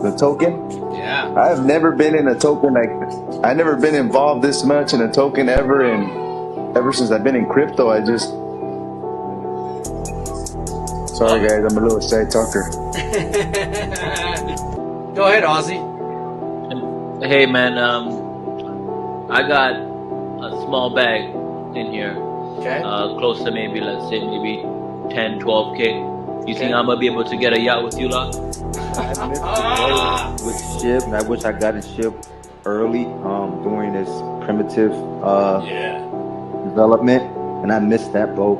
The token? Yeah. I've never been in a token like I never been involved this much in a token ever, and ever since I've been in crypto, I just sorry Love guys, I'm a little shy talker. it. Go ahead, Ozzy. Hey man, I got a small bag in here, Okay. close to maybe, let's say, maybe 10, 12K. You think I'm gonna be able to get a yacht with you lot? I missed the boat with ship, and I wish I got a ship early during this primitive Yeah. development, and I missed that boat,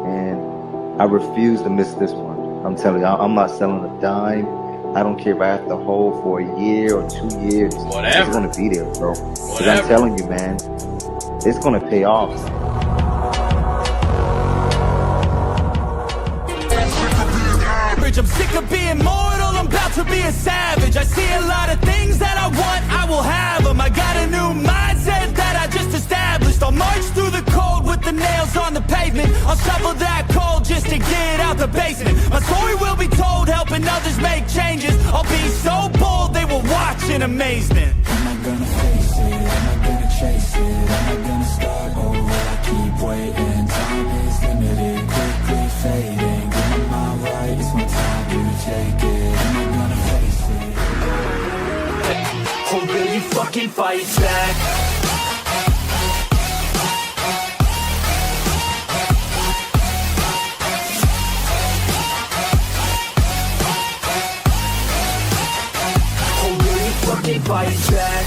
and I refuse to miss this one. I'm telling you, I'm not selling a dime. I don't care if I have to hold for a year or 2 years. Whatever. It's gonna be there, bro. Because I'm Whatever. telling you, man, it's gonna pay off. I'm sick of being mortal, I'm about to be a savage. I see a lot of things that I want, I will have them. I got a new mindset that I just established. I'll march through the cold with the nails on the pavement. I'll shovel that coal just to get out the basement. My story will be told, helping others make changes. I'll be so bold, they will watch in amazement. Am I gonna face it? Am I gonna chase it? Am I gonna start or will I keep waiting? Time is limited, quickly fading. Get my mind right, it's my time to take it. Am I gonna face it? Or will you fucking fight back? Or will you fucking fight back?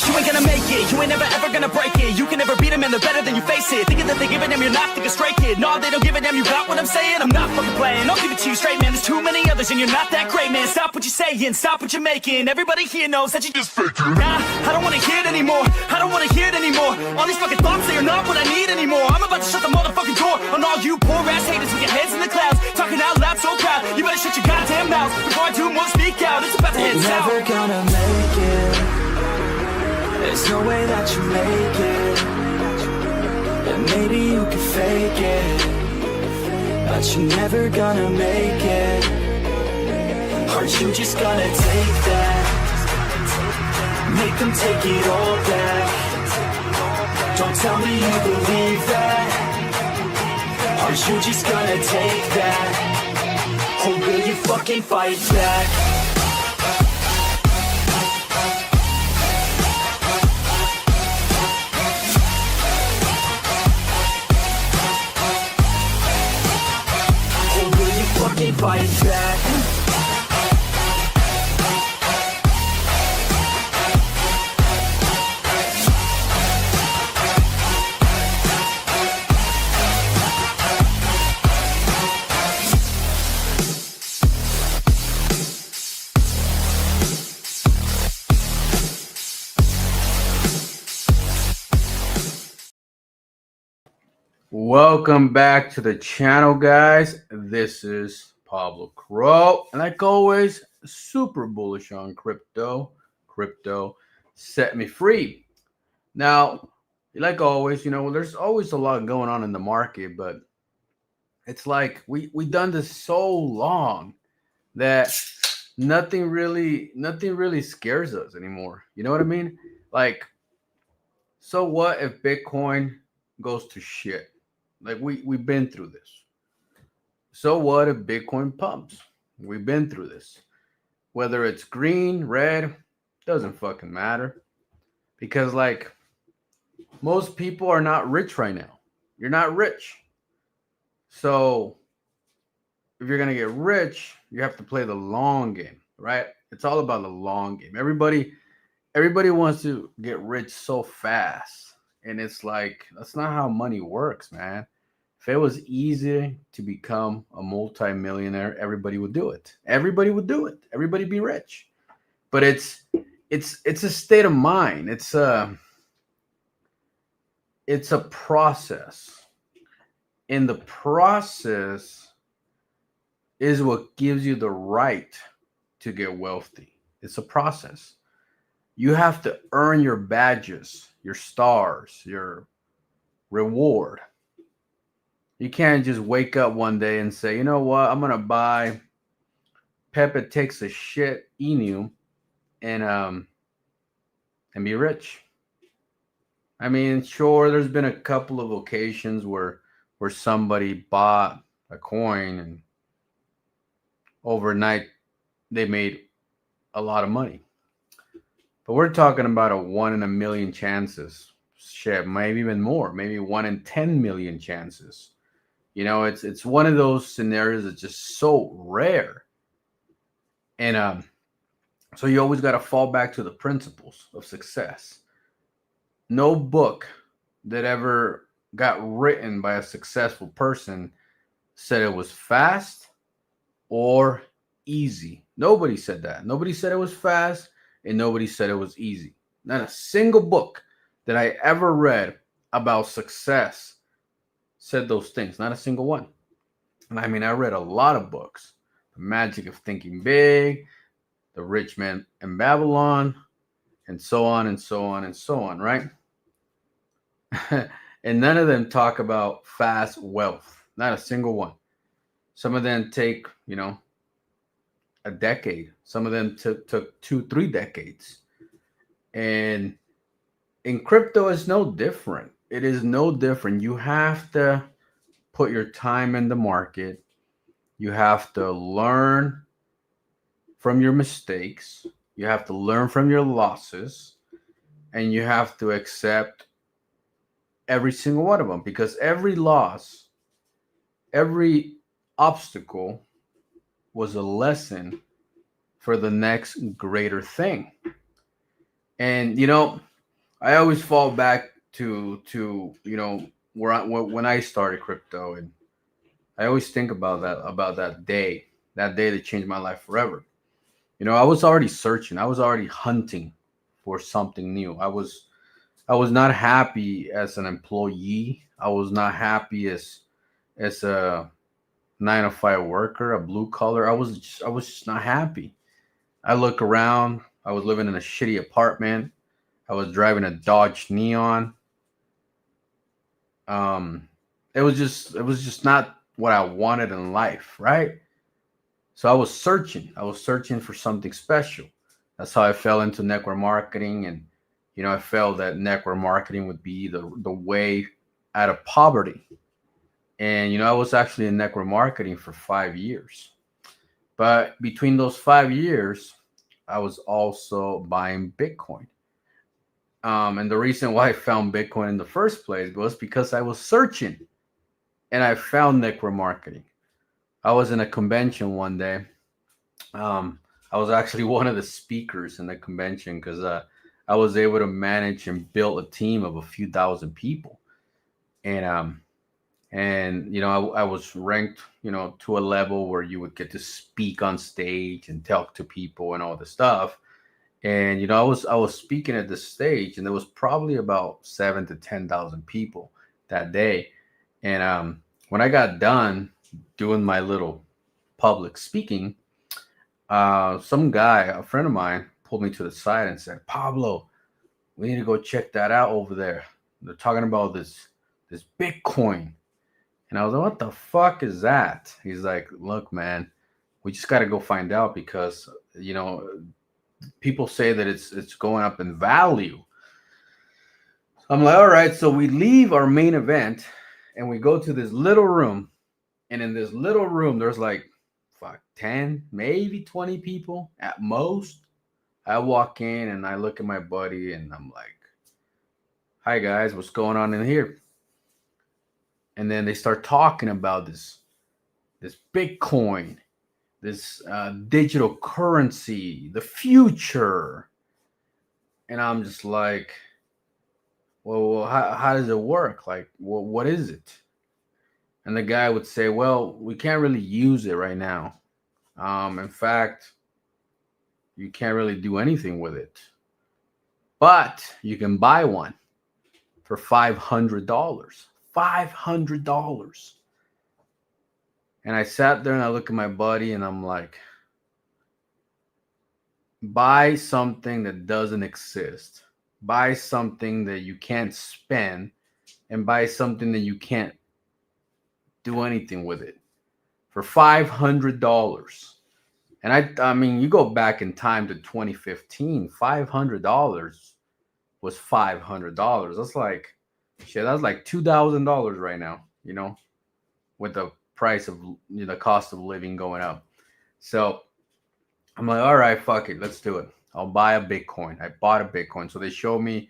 You ain't gonna make it, you ain't never ever gonna break it. You can never beat them and they're better than you face it. Thinking that they give a damn, you're not thinking straight, kid. No, they don't give a damn, you got what I'm saying? I'm not fucking playing, I'll give it to you straight, man. There's too many others and you're not that great, man. Stop what you're saying, stop what you're making. Everybody here knows that you just faking. Nah, I don't wanna hear it anymore, I don't wanna hear it anymore. All these fucking thoughts, they are not what I need anymore. I'm about to shut the motherfucking door on all you poor ass haters with your heads in the clouds. Talking out loud so proud, you better shut your goddamn mouth before I do more speak out. It's about to head south. Never gonna make it. There's no way that you make it. And maybe you can fake it, but you're never gonna make it. Aren't you just gonna take that? Make them take it all back. Don't tell me you believe that. Aren't you just gonna take that? Or will you fucking fight back? Fight back. Welcome back to the channel, guys. This is Pablo Crow, and like always, super bullish on crypto. Crypto set me free. Now, like always, there's always a lot going on in the market, but it's like we done this so long that nothing really scares us anymore. You know what I mean? Like, so what if Bitcoin goes to shit? Like we've been through this. So what if Bitcoin pumps? We've been through this. Whether it's green, red, doesn't fucking matter. Because like most people are not rich right now. You're not rich. So if you're gonna get rich, you have to play the long game, right? It's all about the long game. Everybody wants to get rich so fast. And it's like, that's not how money works, man. If it was easy to become a multimillionaire, everybody would do it. Everybody would do it. Everybody be rich. But it's a state of mind. It's a process. And the process is what gives you the right to get wealthy. It's a process. You have to earn your badges, your stars, your reward. You can't just wake up one day and say, you know what, I'm gonna buy Pepe Takes a Shit Inu and be rich. I mean, sure, there's been a couple of occasions where somebody bought a coin and overnight they made a lot of money. But we're talking about a 1 in a million chances. Shit, maybe even more, maybe 1 in 10 million chances. You know, it's one of those scenarios that's just so rare. And so you always got to fall back to the principles of success. No book that ever got written by a successful person said it was fast or easy. Nobody said that. Nobody said it was fast, and nobody said it was easy. Not a single book that I ever read about success said those things. Not a single one. And I mean, I read a lot of books. The Magic of Thinking Big, The Rich Man in Babylon, and so on and so on and so on, right? And none of them talk about fast wealth. Not a single one. Some of them take, you know, a decade. Some of them took 2-3 decades. And in crypto, it's no different. It is no different. You have to put your time in the market. You have to learn from your mistakes. You have to learn from your losses. And you have to accept every single one of them, because every loss, every obstacle was a lesson for the next greater thing. And, you know, I always fall back to you know, when I started crypto, and I always think about that day that changed my life forever. You know, I was already searching. I was already hunting for something new. I was not happy as an employee. I was not happy as a 9-to-5 worker, a blue collar. I was just not happy. I look around. I was living in a shitty apartment. I was driving a Dodge Neon. It was just not what I wanted in life, right? So I was searching. I was searching for something special. That's how I fell into network marketing, and you know, I felt that network marketing would be the way out of poverty. And you know, I was actually in network marketing for 5 years. But between those 5 years, I was also buying Bitcoin. And the reason why I found Bitcoin in the first place was because I was searching, and I found network marketing. I was in a convention one day. I was actually one of the speakers in the convention because I was able to manage and build a team of a few thousand people. And you know, I was ranked, you know, to a level where you would get to speak on stage and talk to people and all this stuff. And you know, I was speaking at the stage, and there was probably about 7,000 to 10,000 people that day. And when I got done doing my little public speaking, some guy, a friend of mine, pulled me to the side and said, "Pablo, we need to go check that out over there. They're talking about this Bitcoin." And I was like, "What the fuck is that?" He's like, "Look, man, we just got to go find out because, you know, people say that it's going up in value." I'm like, "All right." So we leave our main event and we go to this little room. And in this little room, there's like 10, maybe 20 people at most. I walk in and I look at my buddy and I'm like, "Hi guys, what's going on in here?" And then they start talking about this Bitcoin, this digital currency, the future. And I'm just like, "Well, how does it work? Like, what is it?" And the guy would say, "Well, we can't really use it right now. In fact, you can't really do anything with it. But you can buy one for $500. $500. And I sat there and I look at my buddy and I'm like, buy something that doesn't exist, buy something that you can't spend, and buy something that you can't do anything with it for $500. And I mean, you go back in time to 2015, $500 was $500. That's like shit. That's like $2,000 right now. You know, with the price of the cost of living going up. So I'm like, all right, fuck it, let's do it. I'll buy a Bitcoin. I bought a Bitcoin. So they showed me,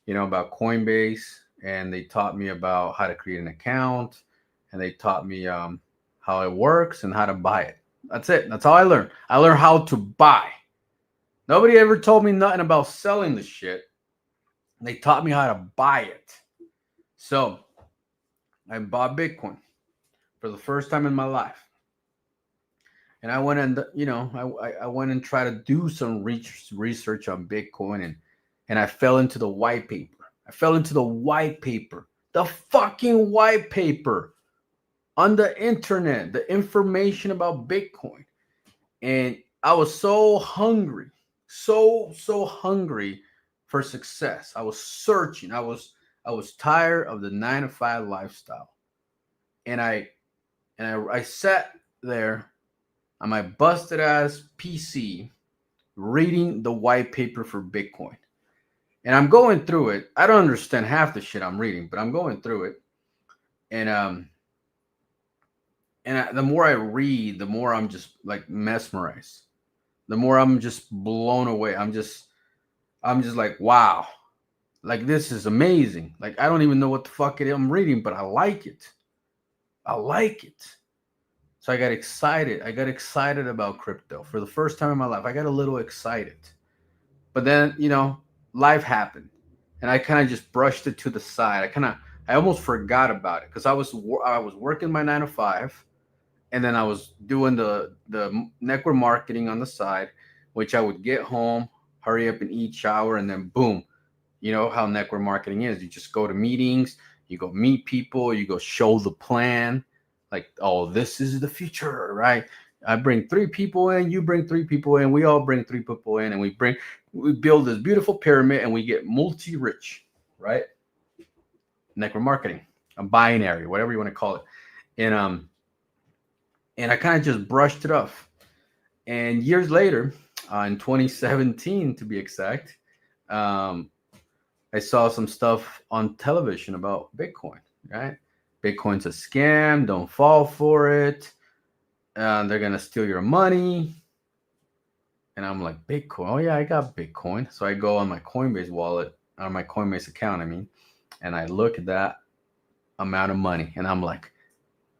about Coinbase, and they taught me about how to create an account, and they taught me how it works and how to buy it. That's it. That's all I learned. I learned how to buy. Nobody ever told me nothing about selling the shit. They taught me how to buy it. So I bought Bitcoin for the first time in my life. And I went and, I went and tried to do some research on Bitcoin, and I fell into the white paper. The fucking white paper on the internet, the information about Bitcoin. And I was so hungry, so hungry for success. I was searching. I was tired of the 9-to-5 lifestyle. And I sat there on my busted ass PC reading the white paper for Bitcoin. And I'm going through it. I don't understand half the shit I'm reading, but I'm going through it. And the more I read, the more I'm just like mesmerized. The more I'm just blown away. I'm just like, wow. Like, this is amazing. Like, I don't even know what the fuck I'm reading, but I like it. So I got excited. About crypto for the first time in my life. I got a little excited. But then, life happened. And I kind of just brushed it to the side. I almost forgot about it because I was working my 9-to-5. And then I was doing the network marketing on the side, which I would get home, hurry up and eat, shower, and then boom. You know how network marketing is. You just go to meetings, you go meet people, you go show the plan. Like, oh, this is the future, right? I bring 3 people in, you bring 3 people in, we all bring 3 people in, and we build this beautiful pyramid, and we get multi-rich, right? Network marketing, a binary, whatever you want to call it. And I kind of just brushed it off. And years later, in 2017 to be exact, I saw some stuff on television about Bitcoin, right? Bitcoin's a scam. Don't fall for it. They're going to steal your money. And I'm like, Bitcoin? Oh, yeah, I got Bitcoin. So I go on my Coinbase wallet, on my Coinbase account, and I look at that amount of money. And I'm like,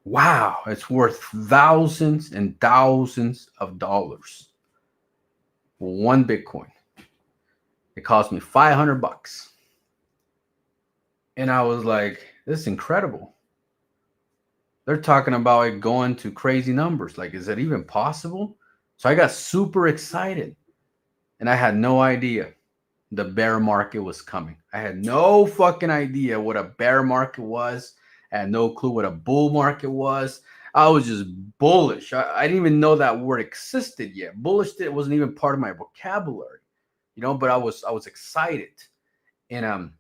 wow, it's worth thousands and thousands of dollars. One Bitcoin. It cost me $500. And I was like, this is incredible. They're talking about it going to crazy numbers. Like, is that even possible? So I got super excited. And I had no idea the bear market was coming. I had no fucking idea what a bear market was. I had no clue what a bull market was. I was just bullish. I didn't even know that word existed yet. Bullish wasn't even part of my vocabulary, but I was excited. And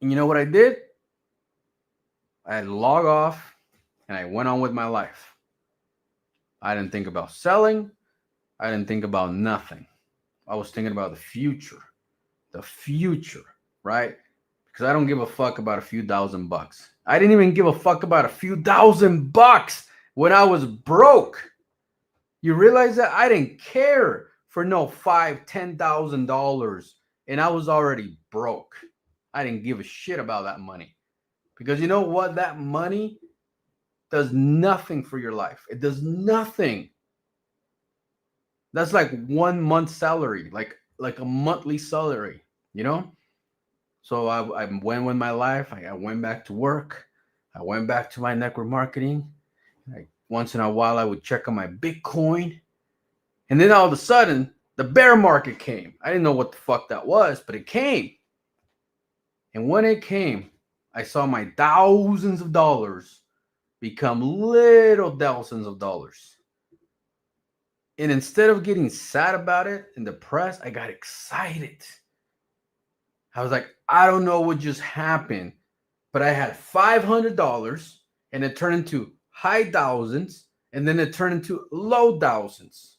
you know what I did? I log off and I went on with my life. I didn't think about selling. I didn't think about nothing. I was thinking about the future, right? Because I don't give a fuck about a few $1,000. I didn't even give a fuck about a few $1,000 when I was broke. You realize that? I didn't care for no $5,000, $10,000, and I was already broke. I didn't give a shit about that money. Because you know what? That money does nothing for your life. It does nothing. That's like 1 month's salary, like a monthly salary, So I went with my life. I went back to work. I went back to my network marketing. Once in a while, I would check on my Bitcoin. And then all of a sudden, the bear market came. I didn't know what the fuck that was, but it came. And when it came, I saw my thousands of dollars become little thousands of dollars. And instead of getting sad about it and depressed, I got excited. I was like, I don't know what just happened, but I had $500 and it turned into high thousands and then it turned into low thousands.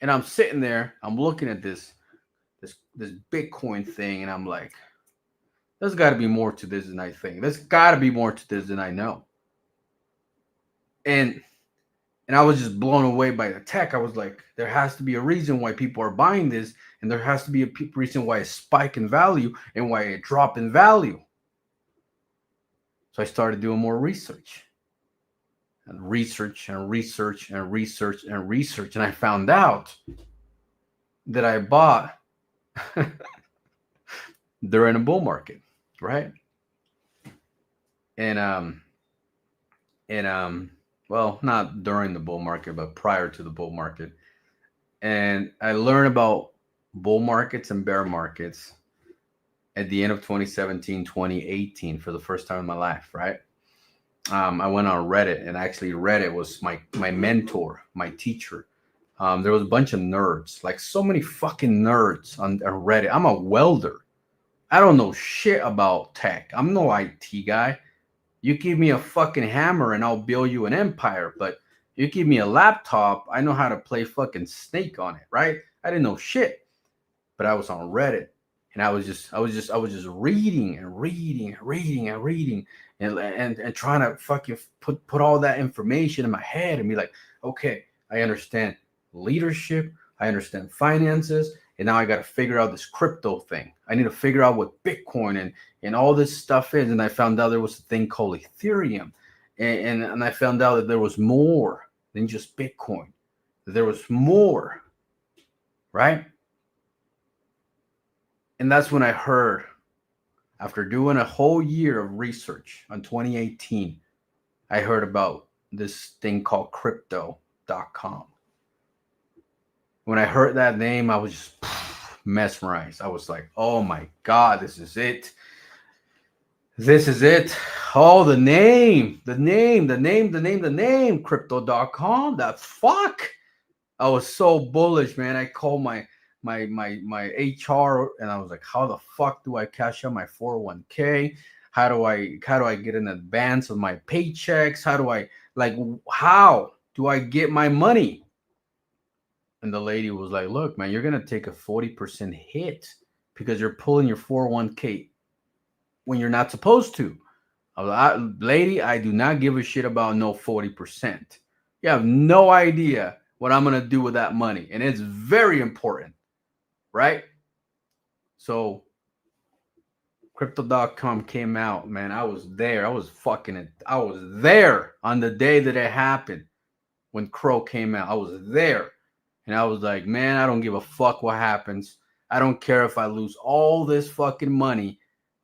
And I'm sitting there, I'm looking at this Bitcoin thing, and I'm like, there's got to be more to this than I think. There's got to be more to this than I know. And I was just blown away by the tech. I was like, there has to be a reason why people are buying this, and there has to be a reason why it spike in value and why it drop in value. So I started doing more research. And research and research and research and research. And I found out that I bought during a bull market, right? And well, not during the bull market, but prior to the bull market. And I learned about bull markets and bear markets at the end of 2017, 2018 for the first time in my life, right? I went on Reddit, and actually Reddit was my mentor, my teacher. There was a bunch of nerds, like so many fucking nerds on Reddit. I'm a welder. I don't know shit about tech. I'm no IT guy. You give me a fucking hammer and I'll build you an empire. But you give me a laptop, I know how to play fucking Snake on it, right? I didn't know shit. But I was on Reddit, and I was just reading and reading and reading and reading and trying to fucking put all that information in my head and be like, okay, I understand leadership, I understand finances, and now I got to figure out this crypto thing. I need to figure out what Bitcoin and all this stuff is. And I found out there was a thing called Ethereum, and I found out that there was more than just Bitcoin. There was more, right? And that's when I heard, after doing a whole year of research on 2018, I heard about this thing called crypto.com. When I heard that name, I was just mesmerized. I was like, oh my God, this is it. This is it. Oh, the name, crypto.com. That fuck. I was so bullish, man. I called my HR, and I was like, how the fuck do I cash out my 401k? How do I get an advance of my paychecks? How do I get my money? And the lady was like, look, man, you're going to take a 40% hit because you're pulling your 401k when you're not supposed to. I was like, lady, I do not give a shit about no 40%. You have no idea what I'm going to do with that money. And it's very important, right? So crypto.com came out, man. I was there. I was there on the day that it happened when Crow came out. I was there. And I was like, man, I don't give a fuck what happens. I don't care if I lose all this fucking money,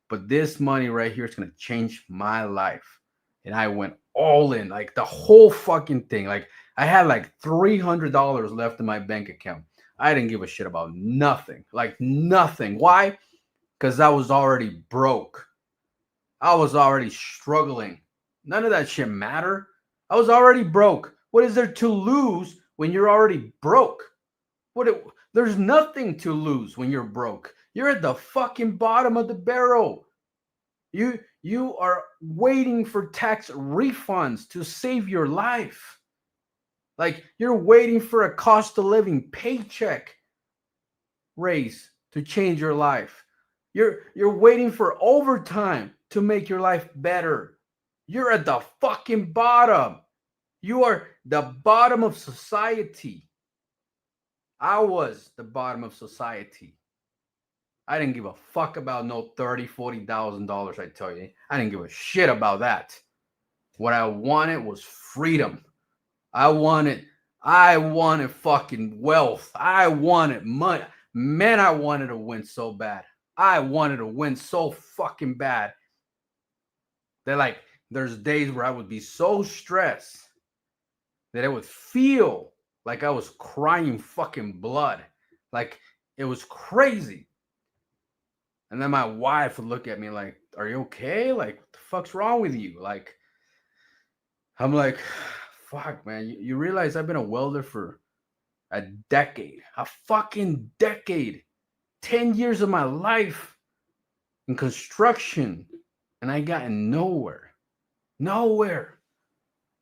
but this money right here is going to change my life. And I went all in, like the whole fucking thing. Like I had like $300 left in my bank account. I didn't give a shit about nothing, like nothing. Why? Because I was already broke. I was already struggling. None of that shit mattered. I was already broke. What is there to lose when you're already broke? There's nothing to lose when you're broke. You're at the fucking bottom of the barrel. You are waiting for tax refunds to save your life. Like you're waiting for a cost of living paycheck raise to change your life. You're waiting for overtime to make your life better. You're at the fucking bottom. You are the bottom of society. I was the bottom of society. I didn't give a fuck about no $30,000, $40,000, I tell you. I didn't give a shit about that. What I wanted was freedom. I wanted fucking wealth. I wanted money. Man, I wanted to win so bad. I wanted to win so fucking bad. That like, there's days where I would be so stressed that I would feel like I was crying fucking blood. Like it was crazy. And then my wife would look at me like, are you okay? Like, what the fuck's wrong with you? Like, I'm like, fuck, man. You realize I've been a welder for A decade. A fucking decade. 10 years of my life in construction. And I got nowhere. Nowhere.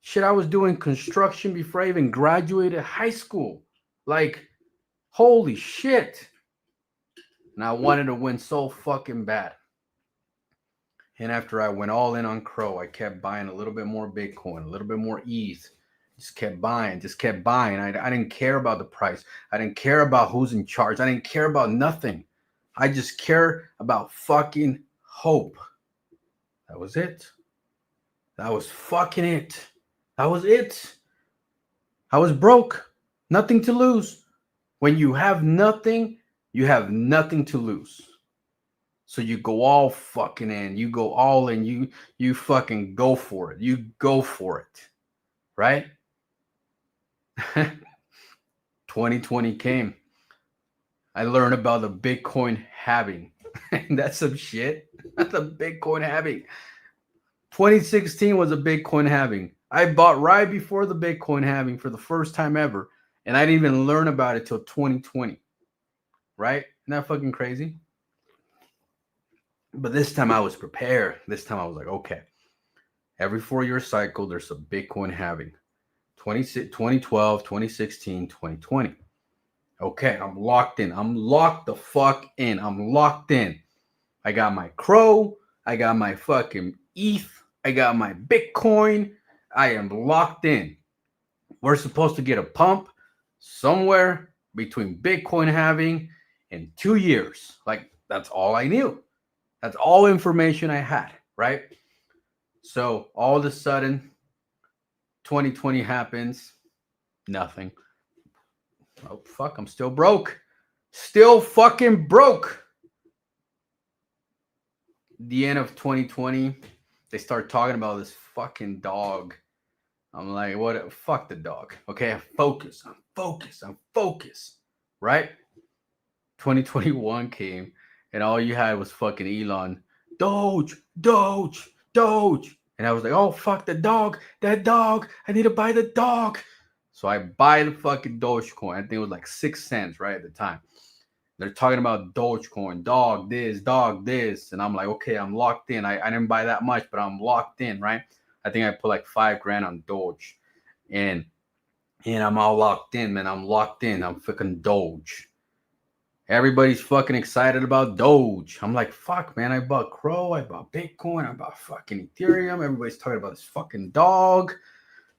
Shit, I was doing construction before I even graduated high school. Like, holy shit. And I wanted to win so fucking bad. And after I went all in on Crow, I kept buying a little bit more Bitcoin, a little bit more ETH. Just kept buying. I didn't care about the price. I didn't care about who's in charge. I didn't care about nothing. I just care about fucking hope. That was it. That was fucking it. That was it. I was broke. Nothing to lose. When you have nothing, you have nothing to lose. So you go all fucking in. You go all in. You fucking go for it. You go for it. Right? 2020 came. I learned about the Bitcoin halving. That's some shit. That's a Bitcoin halving. 2016 was a Bitcoin halving. I bought right before the Bitcoin halving for the first time ever. And I didn't even learn about it till 2020. Right? Isn't that fucking crazy? But this time I was prepared. This time I was like, okay. Every 4-year cycle, there's a Bitcoin halving. 2012, 2016, 2020. Okay, I'm locked in. I'm locked the fuck in. I'm locked in. I got my Crow. I got my fucking ETH. I got my Bitcoin. I am locked in. We're supposed to get a pump somewhere between Bitcoin halving and 2 years. Like, that's all I knew. That's all information I had, right? So all of a sudden, 2020 happens. Nothing. Oh, fuck, I'm still broke. Still fucking broke. The end of 2020, they start talking about this fucking dog. I'm like, what? Fuck the dog. Okay, I'm focused. Right? 2021 came, and all you had was fucking Elon. Doge. And I was like, oh, fuck the dog. That dog. I need to buy the dog. So I buy the fucking Dogecoin. I think it was like 6 cents right at the time. They're talking about Dogecoin, dog this. And I'm like, okay, I'm locked in. I didn't buy that much, but I'm locked in, right? I think I put like $5,000 on Doge. And I'm all locked in, man. I'm locked in. I'm fucking Doge. Everybody's fucking excited about Doge. I'm like, fuck, man. I bought Crow. I bought Bitcoin. I bought fucking Ethereum. Everybody's talking about this fucking dog.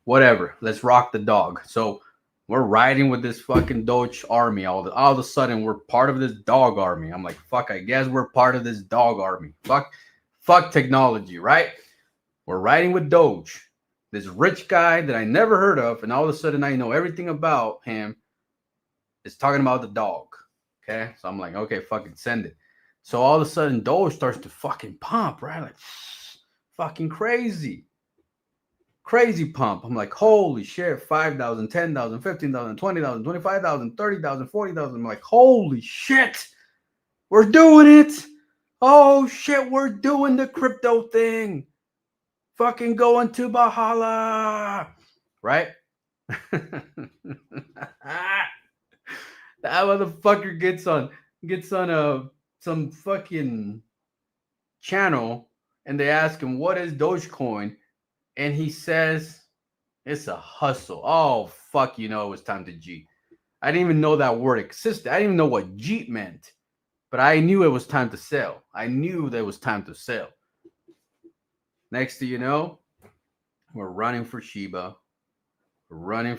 Whatever. Let's rock the dog. So we're riding with this fucking Doge army. All of a sudden, we're part of this dog army. I'm like, fuck, I guess we're part of this dog army. Fuck technology, right? We're riding with Doge. This rich guy that I never heard of, and all of a sudden I know everything about him, is talking about the dog. Okay? So I'm like, okay, fucking send it. So all of a sudden, Doge starts to fucking pump, right? Like, fucking crazy. Crazy pump. I'm like, holy shit, 5,000, 10,000, 15,000, 20,000, 25,000, 30,000, 40,000. I'm like, holy shit, we're doing it. Oh shit, we're doing the crypto thing. Fucking going to Bahala. Right? That motherfucker gets on some fucking channel and they ask him, what is Dogecoin? And he says, it's a hustle. Oh, fuck, you know it was time to Jeet. I didn't even know that word existed. I didn't even know what Jeet meant. But I knew it was time to sell. I knew that it was time to sell. Next thing you know, we're running for Shiba. We're running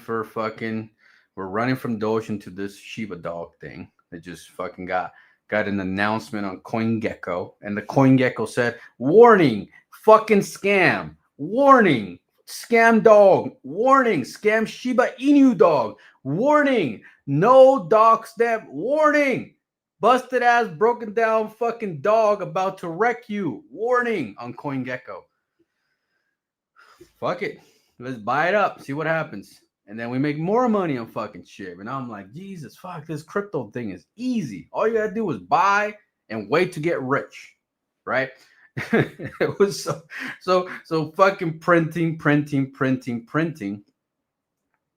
from Doge into this Shiba dog thing. It just fucking got an announcement on CoinGecko. And the CoinGecko said, warning, fucking scam. Warning, scam dog. Warning, scam Shiba Inu dog. Warning, no dog step. Warning, busted ass, broken down fucking dog about to wreck you. Warning on CoinGecko. Fuck it. Let's buy it up. See what happens. And then we make more money on fucking shit. And I'm like, Jesus, fuck, this crypto thing is easy. All you gotta do is buy and wait to get rich. Right? It was so fucking printing.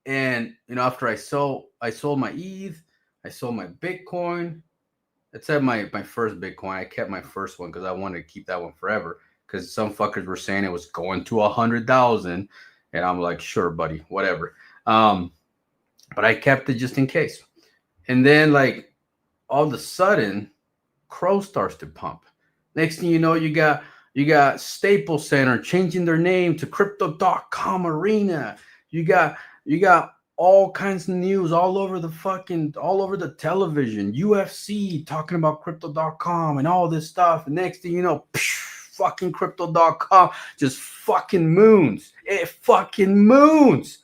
And after I sold my ETH, I sold my Bitcoin. Except my first Bitcoin. I kept my first one because I wanted to keep that one forever. Because some fuckers were saying it was going to 100,000, and I'm like, sure, buddy, whatever. But I kept it just in case. And then, like, all of a sudden, Crow starts to pump. Next thing you know, you got Staples Center changing their name to Crypto.com Arena. You got all kinds of news all over the television, UFC talking about Crypto.com and all this stuff. And next thing you know, fucking Crypto.com just fucking moons. It fucking moons.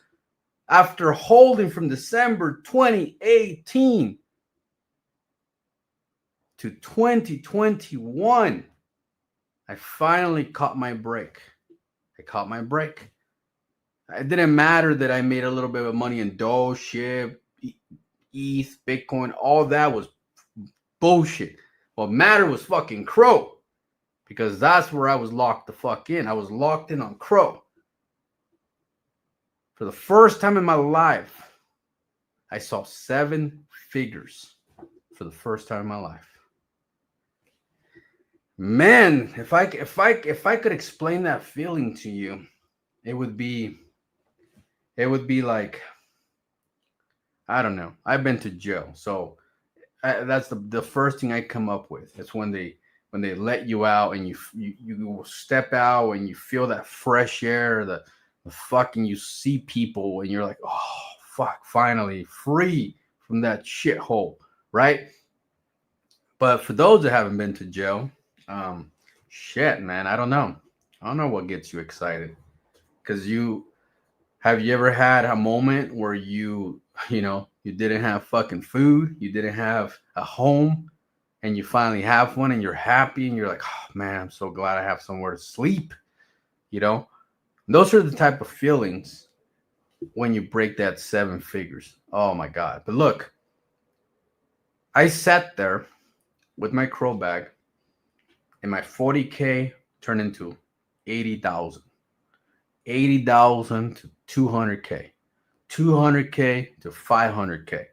After holding from December 2018 to 2021, I finally caught my break. It didn't matter that I made a little bit of money in Doge, SHIB, ETH, Bitcoin. All that was bullshit. What mattered was fucking Crow, because that's where I was locked the fuck in. I was locked in on Crow. For the first time in my life, I saw 7 figures for the first time in my life. Man, if I could explain that feeling to you, it would be like, I don't know. I've been to jail, so that's the first thing I come up with. It's when they let you out and you step out and you feel that fresh air, the fucking, you see people and you're like, oh fuck, finally free from that shithole, right? But for those that haven't been to jail, shit, man, I don't know what gets you excited. Because have you ever had a moment where you didn't have fucking food, you didn't have a home, and you finally have one and you're happy and you're like, oh man, I'm so glad I have somewhere to sleep. Those are the type of feelings when you break that 7 figures. Oh my God. But look, I sat there with my Crow bag and my 40K turned into 80,000. 80,000 to 200K. 200K to 500K.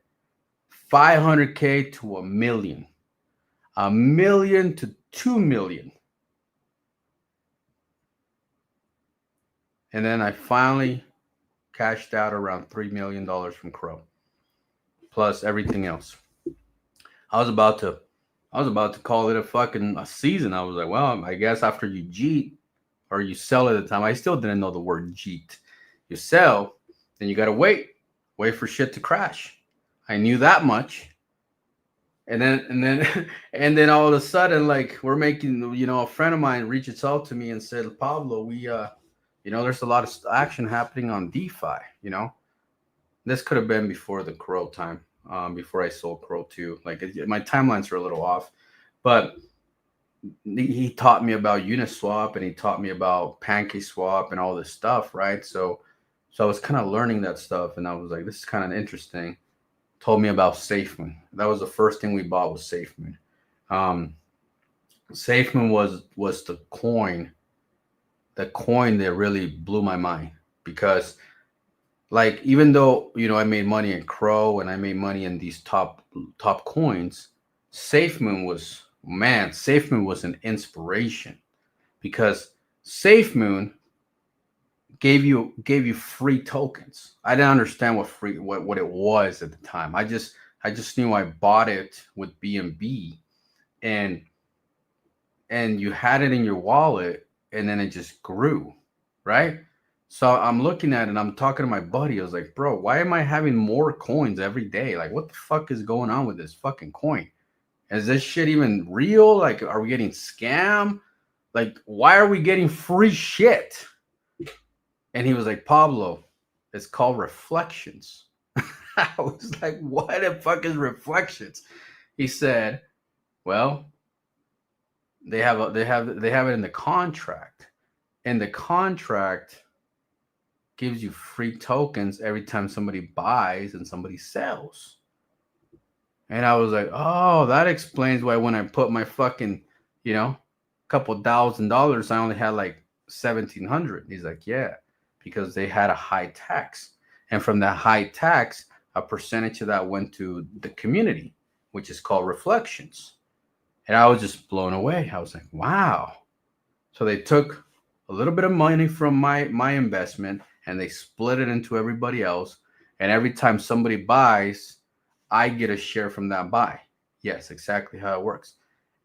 500K to $1 million. $1 million to $2 million. And then I finally cashed out around $3 million from Crow, plus everything else. I was about to call it a season. I was like, well, I guess after you cheat or you sell at the time, I still didn't know the word cheat. You sell, then you gotta wait for shit to crash. I knew that much. And then all of a sudden, like, we're making, a friend of mine reaches out to me and said, Pablo, we there's a lot of action happening on DeFi. This could have been before the Crow time, before I sold Crow too. Like, my timelines are a little off, but he taught me about Uniswap and he taught me about PancakeSwap and all this stuff, right? So I was kind of learning that stuff, and I was like, this is kind of interesting. Told me about SafeMoon. That was the first thing we bought, was SafeMoon. SafeMoon was the coin that really blew my mind, because, like, even though I made money in Crow and I made money in these top coins, SafeMoon was an inspiration, because SafeMoon gave you free tokens. I didn't understand what it was at the time. I just knew I bought it with BNB, and you had it in your wallet, and then it just grew, right? So I'm looking at it and I'm talking to my buddy. I was like, bro, why am I having more coins every day? Like, what the fuck is going on with this fucking coin? Is this shit even real? Like, are we getting scammed? Like, why are we getting free shit? And he was like, Pablo, it's called Reflections. I was like, what the fuck is Reflections? He said, well, they have it in the contract, and the contract gives you free tokens every time somebody buys and somebody sells. And I was like, oh, that explains why when I put my fucking, couple $1,000, I only had like 1,700. He's like, yeah, because they had a high tax, and from that high tax, a percentage of that went to the community, which is called Reflections. And I was just blown away. I was like, wow. So they took a little bit of money from my investment and they split it into everybody else. And every time somebody buys, I get a share from that buy. Yes, exactly how it works.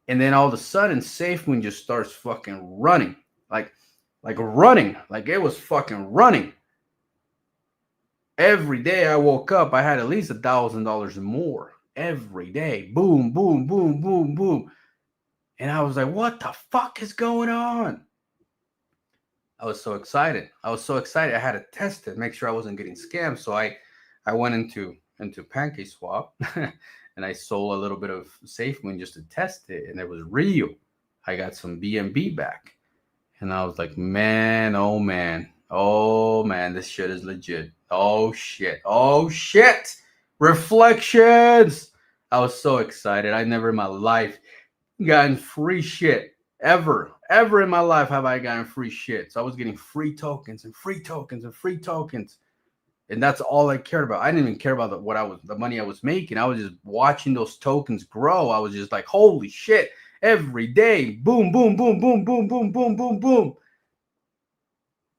And then all of a sudden, SafeMoon just starts fucking running. Like running. Like it was fucking running. Every day I woke up, I had at least $1,000 more. Every day. Boom, boom, boom, boom, boom. And I was like, what the fuck is going on? I was so excited. I had to test it, make sure I wasn't getting scammed. So I went into PancakeSwap and I sold a little bit of SafeMoon just to test it. And it was real. I got some BNB back. And I was like, man, oh man, this shit is legit. Oh shit. Reflections. I was so excited. I never in my life gotten free shit. Ever in my life have I gotten free shit. So I was getting free tokens and free tokens and free tokens. And that's all I cared about. I didn't even care about the money I was making. I was just watching those tokens grow. I was just like, holy shit. Every day, boom, boom, boom, boom, boom, boom, boom, boom, boom.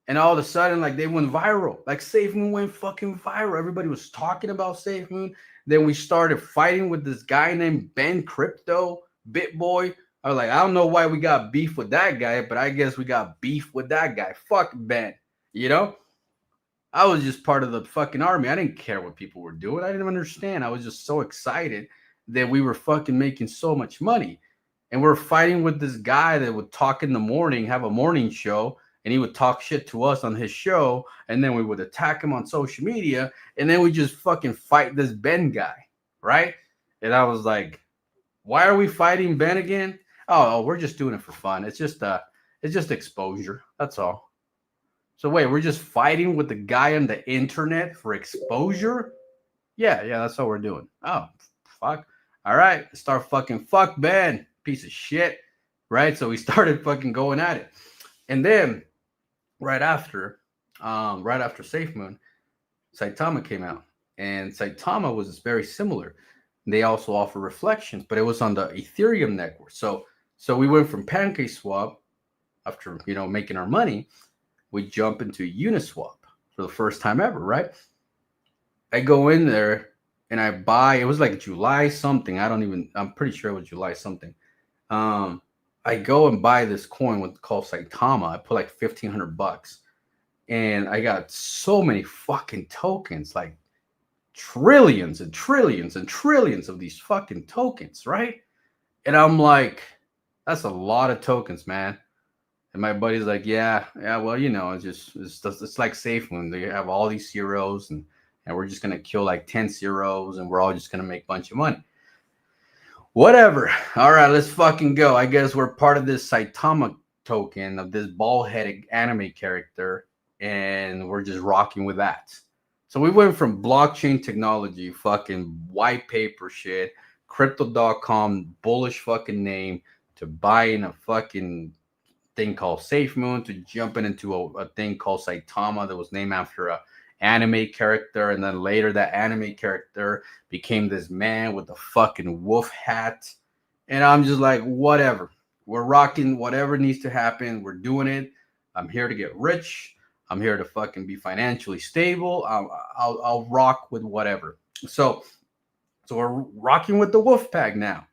And all of a sudden, like they went viral. Like SafeMoon went fucking viral. Everybody was talking about SafeMoon. Then we started fighting with this guy named Ben Crypto, BitBoy. I was like, I don't know why we got beef with that guy, but I guess we got beef with that guy. Fuck Ben, you know? I was just part of the fucking army. I didn't care what people were doing. I didn't understand. I was just so excited that we were fucking making so much money. And we're fighting with this guy that would talk in the morning, have a morning show, and he would talk shit to us on his show, and then we would attack him on social media, and then we just fucking fight this Ben guy, right? And I was like, why are we fighting Ben again? Oh, we're just doing it for fun. It's just exposure. That's all. So wait, we're just fighting with the guy on the internet for exposure? Yeah, that's what we're doing. Oh, fuck. All right, start fucking fuck Ben, piece of shit, right? So we started fucking going at it. And then right after SafeMoon, Saitama came out. And Saitama was very similar. They also offer Reflections, but it was on the Ethereum network. So we went from PancakeSwap after, making our money, we jump into Uniswap for the first time ever, right? I go in there and I buy, it was like July something. I'm pretty sure it was July something. I go and buy this coin called Saitama. I put like $1,500 and I got so many fucking tokens, like trillions and trillions and trillions of these fucking tokens, right? And I'm like, that's a lot of tokens, man. And my buddy's like, yeah, well, it's like SafeMoon. They have all these zeros and we're just gonna kill like 10 zeros and we're all just gonna make a bunch of money. Whatever. All right, let's fucking go. I guess we're part of this Saitama token of this bald-headed anime character, and we're just rocking with that. So we went from blockchain technology, fucking white paper shit, crypto.com, bullish fucking name, to buying a fucking thing called SafeMoon, to jumping into a thing called Saitama that was named after a anime character, and then later that anime character became this man with a fucking wolf hat. And I'm just like, whatever, we're rocking whatever needs to happen, we're doing it. I'm here to get rich, I'm here to fucking be financially stable. I'll rock with whatever. So we're rocking with the wolf pack now.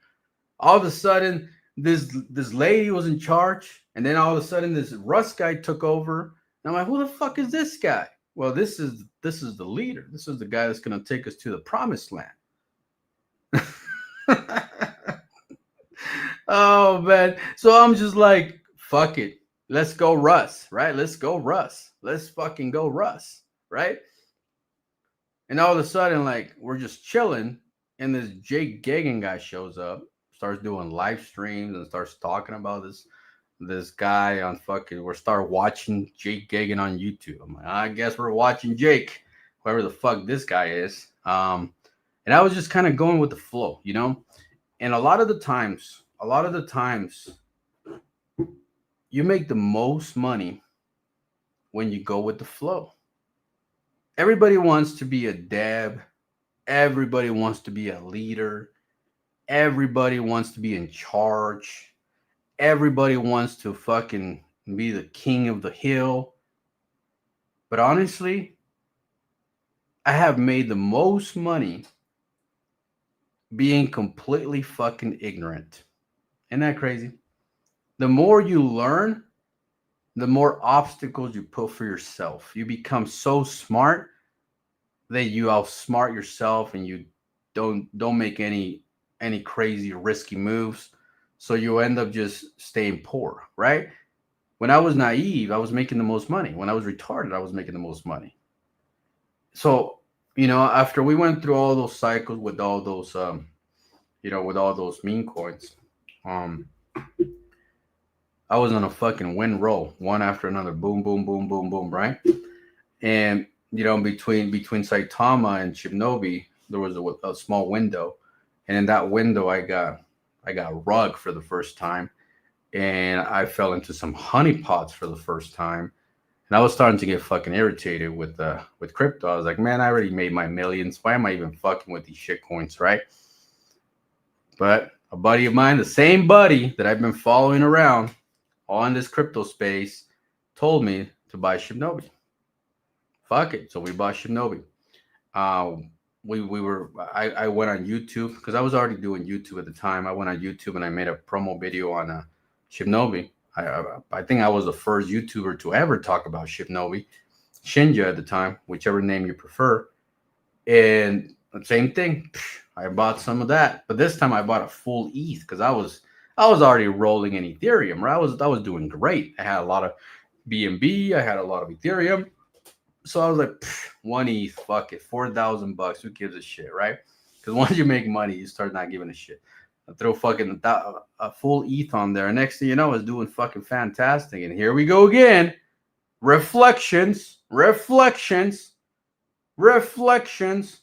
All of a sudden this lady was in charge, and then all of a sudden this Russ guy took over, and I'm like, who the fuck is this guy? Well, this is the leader. This is the guy that's going to take us to the promised land. Oh, man. So I'm just like, fuck it. Let's go Russ, right? Let's go Russ. Let's fucking go Russ, right? And all of a sudden, like, we're just chilling, and this Jake Gagan guy shows up, starts doing live streams, and starts talking about this guy on fucking, we'll start watching Jake Gagan on YouTube. I'm like, I guess we're watching Jake, whoever the fuck this guy is. And I was just kind of going with the flow, and a lot of the times you make the most money when you go with the flow. Everybody wants to be a Deb everybody wants to be a leader. Everybody wants to be in charge. Everybody wants to fucking be the king of the hill. But honestly, I have made the most money being completely fucking ignorant. Isn't that crazy? The more you learn, the more obstacles you put for yourself. You become so smart that you outsmart yourself and you don't make any crazy risky moves. So you end up just staying poor, right? When I was naive, I was making the most money. When I was retarded, I was making the most money. So, after we went through all those cycles with all those, with all those meme coins, I was on a fucking win roll, one after another, boom, boom, boom, boom, boom, right? And between Saitama and Shinobi, there was a small window, and in that window, I got rug for the first time, and I fell into some honeypots for the first time, and I was starting to get fucking irritated with crypto. I was like, man, I already made my millions. Why am I even fucking with these shit coins, right? But a buddy of mine, the same buddy that I've been following around on this crypto space, told me to buy Shinobi. Fuck it. So we bought Shinobi. I went on YouTube because I was already doing YouTube at the time. I went on YouTube and I made a promo video on Shinobi. I think I was the first YouTuber to ever talk about Shinobi, Shinja at the time, whichever name you prefer. And same thing. I bought some of that, but this time I bought a full ETH because I was already rolling in Ethereum. Right? I was doing great. I had a lot of BNB. I had a lot of Ethereum. So I was like, one ETH, fuck it, $4,000. Who gives a shit, right? Because once you make money, you start not giving a shit. I throw fucking a full ETH on there. Next thing you know, it's doing fucking fantastic. And here we go again. Reflections.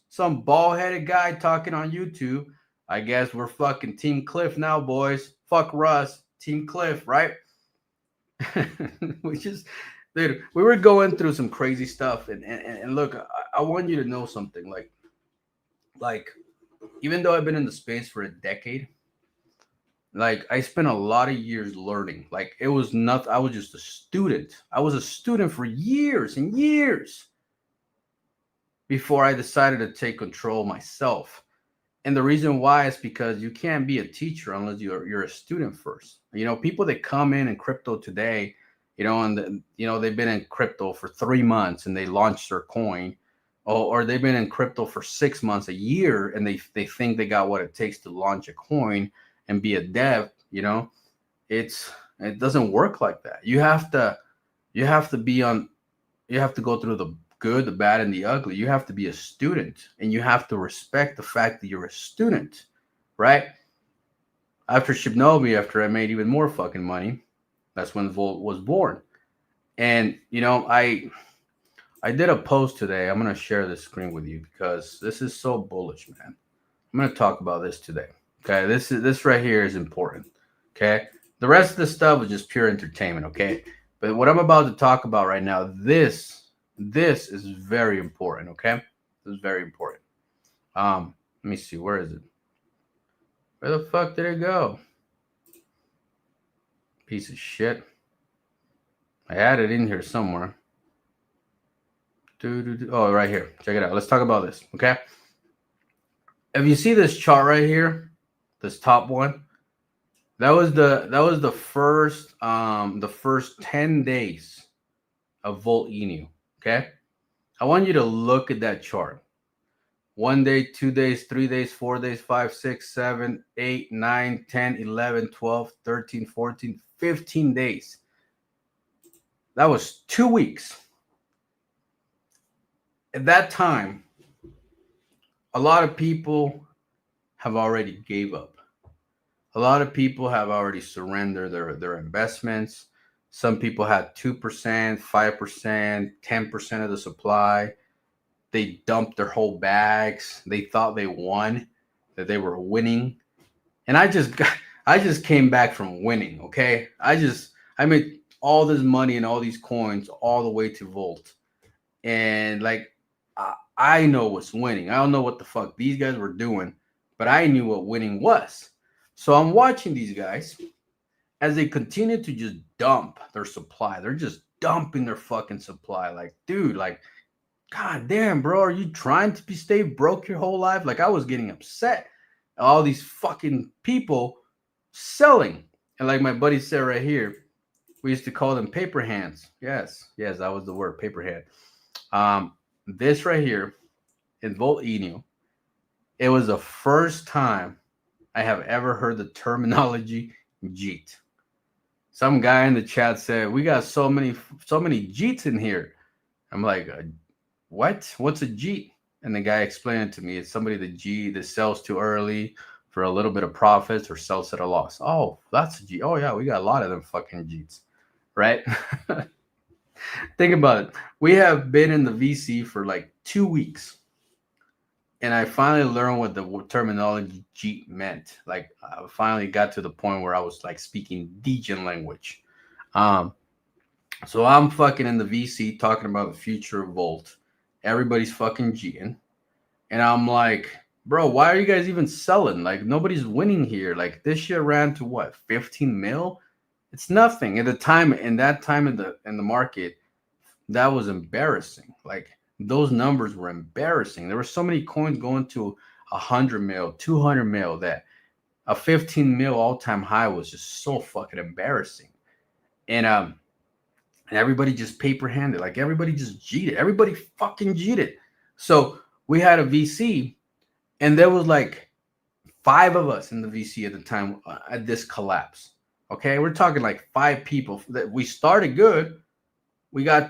Some bald-headed guy talking on YouTube. I guess we're fucking Team Cliff now, boys. Fuck Russ. Team Cliff, right? Dude, we were going through some crazy stuff. And look, I want you to know something. Like, even though I've been in the space for a decade, like, I spent a lot of years learning. Like, it was nothing. I was just a student. I was a student for years and years before I decided to take control myself. And the reason why is because you can't be a teacher unless you're a student first. People that come in crypto today, they've been in crypto for 3 months and they launched their coin, or they've been in crypto for 6 months, a year, and they think they got what it takes to launch a coin and be a dev. It doesn't work like that. You have to go through the good, the bad, and the ugly. You have to be a student, and you have to respect the fact that you're a student, right? After Shinobi, after I made even more fucking money, that's when Volt was born. And, I did a post today. I'm going to share this screen with you because this is so bullish, man. I'm going to talk about this today. Okay. This right here is important. Okay. The rest of the stuff is just pure entertainment. Okay. But what I'm about to talk about right now, this is very important. Okay. This is very important. Let me see. Where is it? Where the fuck did it go? Piece of shit. I had it in here somewhere. Oh, right here. Check it out. Let's talk about this. Okay. If you see this chart right here, this top one, that was the first 10 days of Volt Inu. Okay. I want you to look at that chart. 1 day, 2 days, 3 days, 4 days, 5, 6, 7, 8, 9, 10, 11, 12, 13, 14, 15 days. That was 2 weeks. At that time, a lot of people have already gave up. A lot of people have already surrendered their investments. Some people had 2%, 5%, 10% of the supply. They dumped their whole bags. They thought they won, that they were winning. And I just came back from winning, okay? I made all this money and all these coins all the way to Volt. And I know what's winning. I don't know what the fuck these guys were doing, but I knew what winning was. So I'm watching these guys as they continue to just dump their supply. They're just dumping their fucking supply. Like, dude, like, god damn, bro, are you trying to stay broke your whole life? Like, I was getting upset. All these fucking people selling. And like my buddy said right here, we used to call them paper hands. Yes, that was the word, paper hand. This right here in Volt Inu, it was the first time I have ever heard the terminology JEET. Some guy in the chat said, we got so many JEETs in here. I'm like, what? What's a JEET? And the guy explained it to me. It's somebody that sells too early for a little bit of profits or sells at a loss. Oh, that's a JEET. Oh, yeah, we got a lot of them fucking JEETs, right? Think about it. We have been in the VC for like 2 weeks. And I finally learned what the terminology JEET meant. Like, I finally got to the point where I was like speaking Degen language. So I'm fucking in the VC talking about the future of Volt. Everybody's fucking G'ing. And I'm like, bro, why are you guys even selling? Like, nobody's winning here. Like, this shit ran to what, 15 mil? It's nothing. At the time, in that time in the market, that was embarrassing. Like, those numbers were embarrassing. There were so many coins going to 100 mil, 200 mil that a 15 mil all-time high was just so fucking embarrassing. And everybody just paper-handed. Like, everybody just G'd it. Everybody fucking G'd it. So we had a VC, and there was like 5 of us in the VC at the time at this collapse. Okay, we're talking like 5 people. That we started good. We got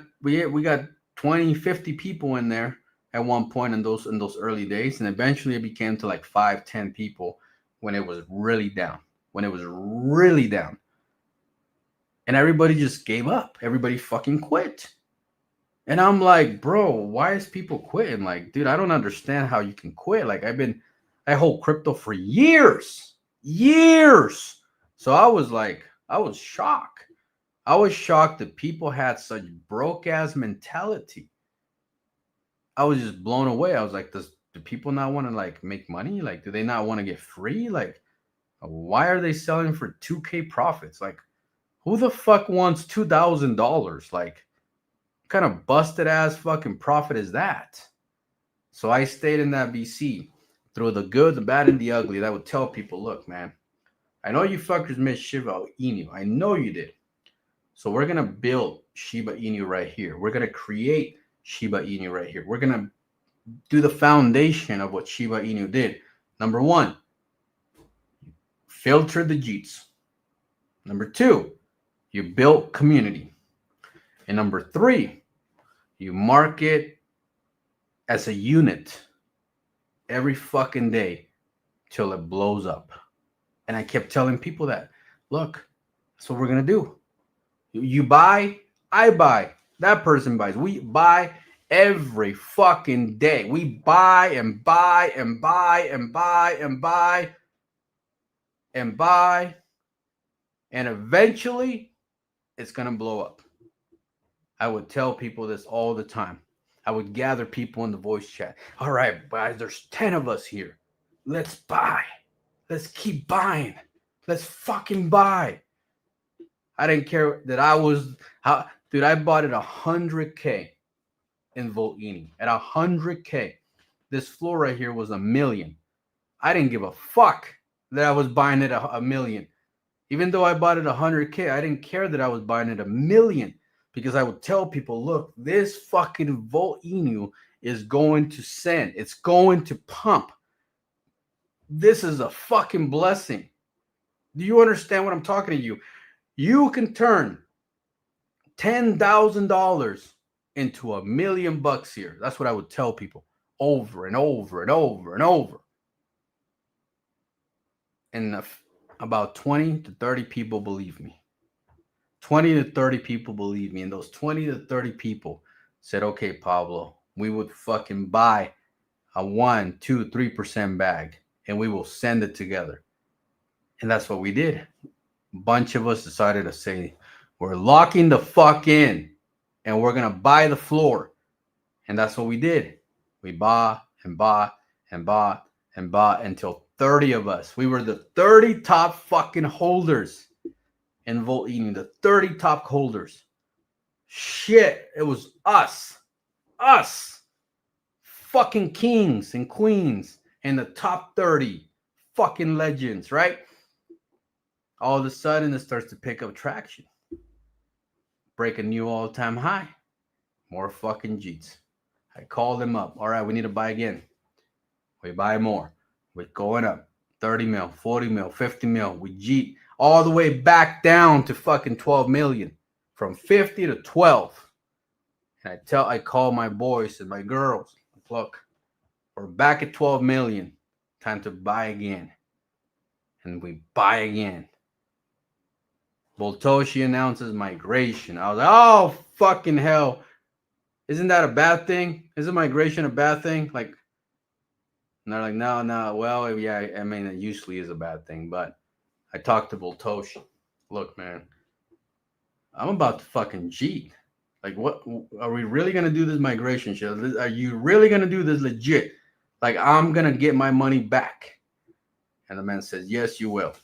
20, 50 people in there at one point in those early days, and eventually it became to like 5, 10 people when it was really down. And everybody just gave up. Everybody fucking quit. And I'm like, bro, why is people quitting? Like, dude, I don't understand how you can quit. Like, I hold crypto for years. So I was shocked. I was shocked that people had such broke ass mentality. I was just blown away. I was like, do people not want to like make money? Like, do they not want to get free? Like, why are they selling for 2K profits? Like, who the fuck wants $2,000? Like, what kind of busted ass fucking profit is that? So I stayed in that VC through the good, the bad, and the ugly. That would tell people, look, man, I know you fuckers missed Shiba Inu. I know you did. So we're going to build Shiba Inu right here. We're going to create Shiba Inu right here. We're going to do the foundation of what Shiba Inu did. Number 1, filter the JEETs. Number 2, you built community. And number 3, you market as a unit every fucking day till it blows up. And I kept telling people that, look, that's what we're going to do. You buy, I buy, that person buys. We buy every fucking day. We buy and buy and buy and buy and buy and buy. And eventually, it's going to blow up. I would tell people this all the time. I would gather people in the voice chat. All right, guys, there's 10 of us here. Let's buy. Let's keep buying. Let's fucking buy. I didn't care that I bought it 100K in Volt Inu. At 100K, this floor right here was $1 million. I didn't give a fuck that I was buying it a million. Even though I bought it 100K, I didn't care that I was buying it $1 million, because I would tell people, look, this fucking Volt Inu is going to send. It's going to pump. This is a fucking blessing. Do you understand what I'm talking to you? You can turn $10,000 into $1 million here. That's what I would tell people over and over and over and over. And about 20 to 30 people believe me. 20 to 30 people believe me. And those 20 to 30 people said, okay, Pablo, we would fucking buy a 1, 2, 3% bag and we will send it together. And that's what we did. A bunch of us decided to say, we're locking the fuck in and we're going to buy the floor. And that's what we did. We bought and bought and bought and bought until 30 of us. We were the 30 top fucking holders in Volt Eating, the 30 top holders. Shit, it was us. Us. Fucking kings and queens and the top 30 fucking legends, right? All of a sudden, it starts to pick up traction. Break a new all-time high. More fucking Jeets. I call them up. All right, we need to buy again. We buy more. We're going up. 30 mil, 40 mil, 50 mil. We Jeet all the way back down to fucking 12 million. From 50 to 12. And I call my boys and my girls, look, we're back at 12 million. Time to buy again. And we buy again. Boltoshi announces migration. I was like, oh, fucking hell. Isn't that a bad thing? Isn't migration a bad thing? Like, and they're like, no. Well, yeah, I mean, it usually is a bad thing. But I talked to Boltoshi. Look, man, I'm about to fucking cheat. Like, what? Are we really going to do this migration shit? Are you really going to do this legit? Like, I'm going to get my money back. And the man says, yes, you will.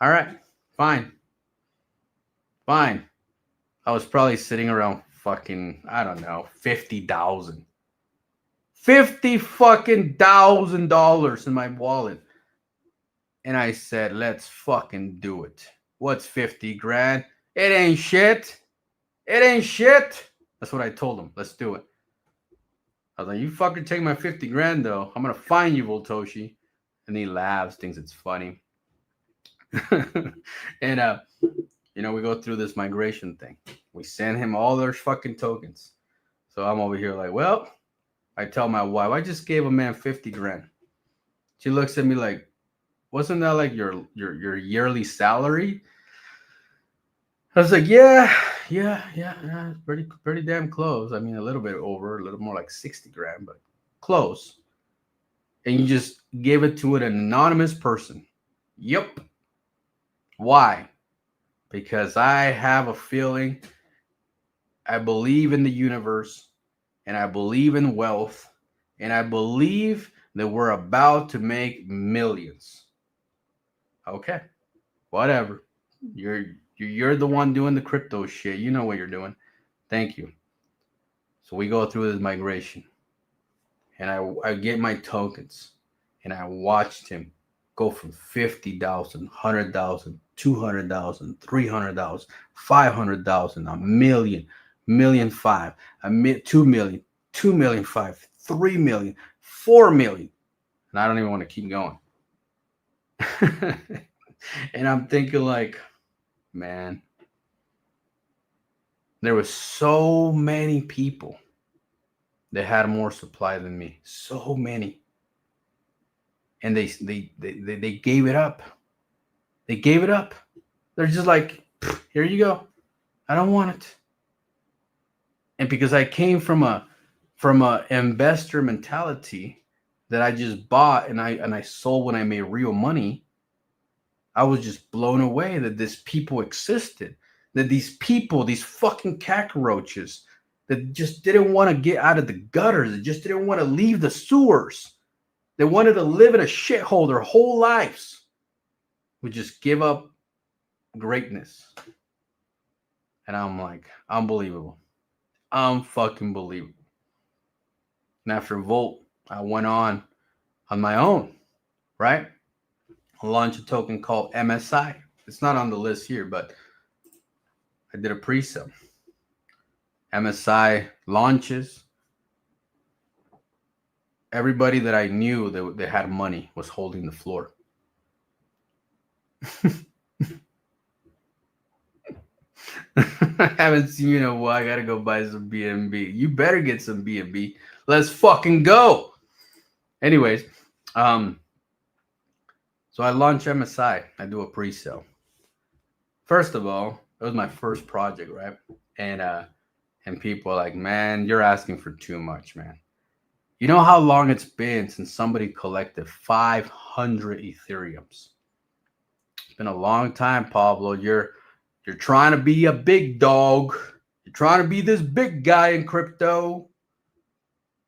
All right, fine. Fine. I was probably sitting around fucking, I don't know, 50,000. $50,000 in my wallet. And I said, let's fucking do it. What's 50 grand? It ain't shit. It ain't shit. That's what I told him. Let's do it. I was like, you fucker take my 50 grand though. I'm going to fine you, Voltoshi. And he laughs, thinks it's funny. And, you know, we go through this migration thing. We send him all their fucking tokens. So I'm over here like, well, I tell my wife, I just gave a man 50 grand. She looks at me like, wasn't that like your yearly salary? I was like, yeah, pretty damn close. I mean, a little bit over, a little more like 60 grand, but close. And you just gave it to an anonymous person. Yep. Why? Because I have a feeling I believe in the universe and I believe in wealth and I believe that we're about to make millions. Okay, whatever. You're the one doing the crypto shit. You know what you're doing. Thank you. So we go through this migration and I get my tokens and I watched him go from 50,000, 100,000, 200,000, 300,000, 500,000, a million, 1,500,000, 2 million, 2,500,000, 3 million, 4 million. And I don't even want to keep going. And I'm thinking like, man, there was so many people that had more supply than me. So many. And they gave it up. They gave it up. They're just like, here you go. I don't want it. And because I came from a investor mentality that I just bought and I sold when I made real money, I was just blown away that these people existed. That these people, these fucking cockroaches that just didn't want to get out of the gutters, that just didn't want to leave the sewers. They wanted to live in a shithole their whole lives. Would just give up greatness. And I'm like, unbelievable. Fucking believable. And after Volt, I went on my own, right? I launched a token called MSI. It's not on the list here, but I did a pre-sale. MSI launches. Everybody that I knew that had money was holding the floor. I haven't seen you in a while. I gotta go buy some BNB. You better get some BNB. Let's fucking go. Anyways, so I launch MSI. I do a pre-sale. First of all, it was my first project, right? And people are like, man, you're asking for too much, man. You know how long it's been since somebody collected 500 Ethereums? It's been a long time, Pablo. You're trying to be a big dog. You're trying to be this big guy in crypto.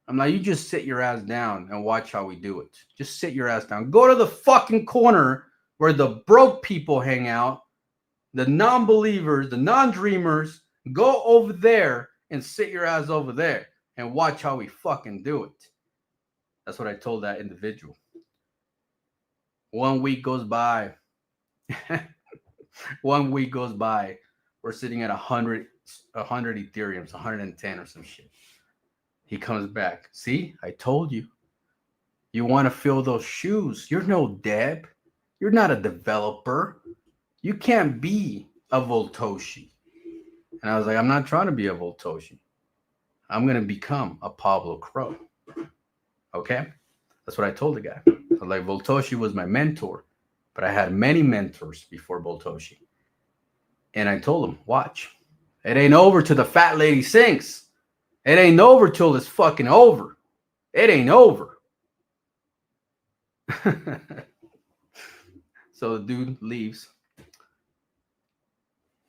I'm like, you just sit your ass down and watch how we do it. Just sit your ass down. Go to the fucking corner where the broke people hang out, the non-believers, the non-dreamers. Go over there and sit your ass over there and watch how we fucking do it. That's what I told that individual. 1 week goes by. 1 week goes by. We're sitting at 100 Ethereums, 110 or some shit. He comes back. See, I told you. You want to fill those shoes. You're no Deb. You're not a developer. You can't be a Voltoshi. And I was like, I'm not trying to be a Voltoshi. I'm going to become a Pablo Crow. Okay? That's what I told the guy. I was like, Voltoshi was my mentor, but I had many mentors before Voltoshi. And I told him, watch. It ain't over till the fat lady sings. It ain't over till it's fucking over. It ain't over. So the dude leaves.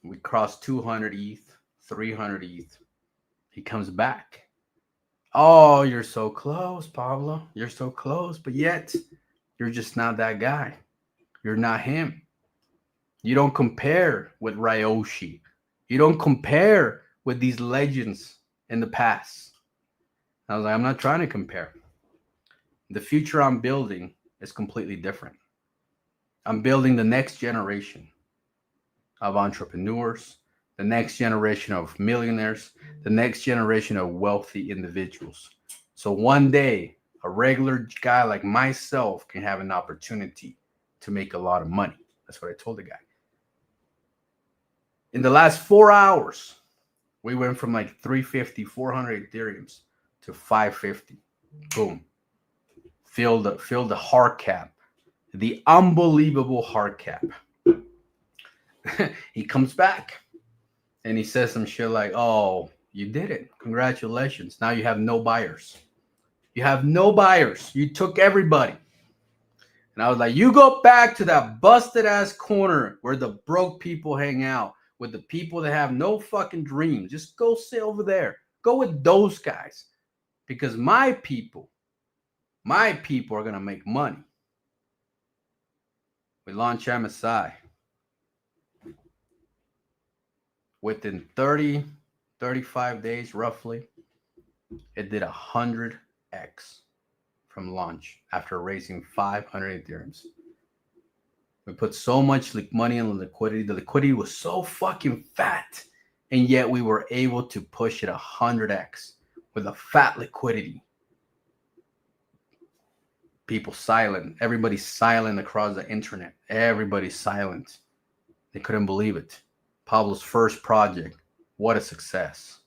We cross 200 ETH, 300 ETH. He comes back. Oh, you're so close, Pablo. You're so close, but yet you're just not that guy. You're not him. You don't compare with Ryoshi. You don't compare with these legends in the past. I was like, I'm not trying to compare. The future I'm building is completely different. I'm building the next generation of entrepreneurs, the next generation of millionaires, the next generation of wealthy individuals. So one day, a regular guy like myself can have an opportunity to make a lot of money. That's what I told the guy. In the last 4 hours, we went from like 350, 400 Ethereums to 550. Boom. Feel the hard cap. The unbelievable hard cap. He comes back and he says some shit like, oh, you did it. Congratulations. Now you have no buyers. You have no buyers. You took everybody. And I was like, you go back to that busted ass corner where the broke people hang out with the people that have no fucking dreams. Just go sit over there. Go with those guys. Because my people are going to make money. We launch MSI. Within 30, 35 days, roughly, it did 100x from launch after raising 500 Ethereums. We put so much money in the liquidity. The liquidity was so fucking fat, and yet we were able to push it 100x with a fat liquidity. People silent. Everybody's silent across the internet. Everybody's silent. They couldn't believe it. Pablo's first project. What a success.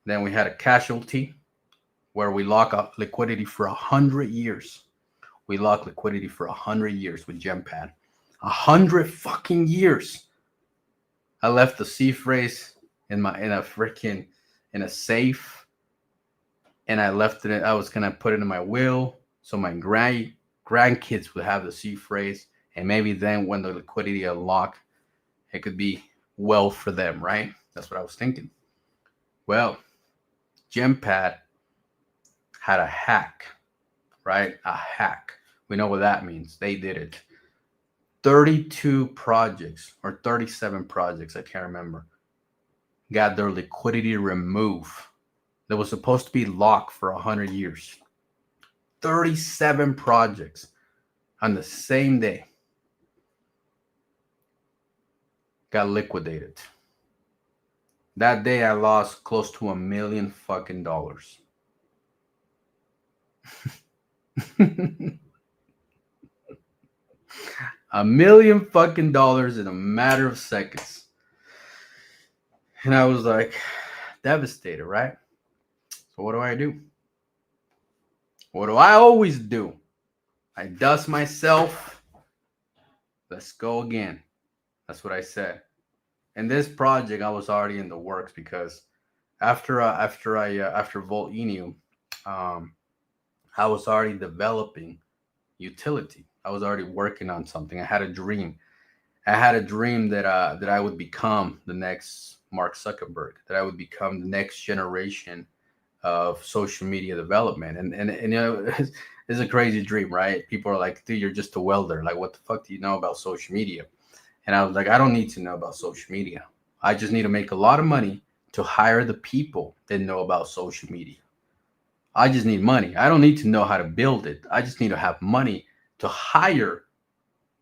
Then we had a casualty where we lock up liquidity for 100 years. We lock liquidity for 100 years with Gempad. 100 fucking years. I left the C phrase in a safe, and I left it. I was gonna put it in my will so my grandkids would have the C phrase, and maybe then when the liquidity unlocked, it could be well for them, right? That's what I was thinking. Well, Gempad had a hack, right? A hack. We know what that means. They did it. 32 projects or 37 projects, I can't remember, got their liquidity removed. That was supposed to be locked for 100 years. 37 projects on the same day got liquidated. That day I lost close to $1 million fucking dollars. $1 million fucking dollars in a matter of seconds. And I was like devastated, right? So what do? What do I always do? I dust myself. Let's go again. That's what I said. In this project, I was already in the works because after Volt Inu, I was already developing utility. I was already working on something. I had a dream. I had a dream that I would become the next Mark Zuckerberg, that I would become the next generation of social media development. And you know, it's a crazy dream, right? People are like, dude, you're just a welder. Like, what the fuck do you know about social media? And I was like, I don't need to know about social media. I just need to make a lot of money to hire the people that know about social media. I just need money. I don't need to know how to build it. I just need to have money to hire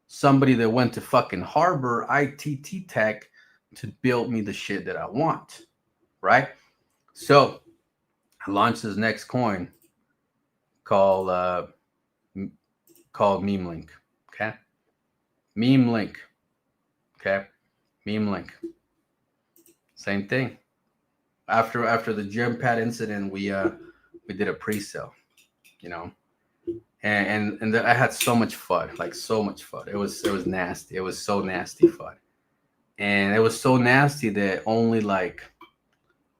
somebody that went to fucking Harvard ITT Tech to build me the shit that I want, right? So I launched this next coin called Meme Link. Okay, Meme Link. Okay, Meme Link. Same thing. After the gym pad incident, we did a pre-sale, you know, and I had so much fun, like so much fun. It was nasty. It was so nasty fun, and it was so nasty that only like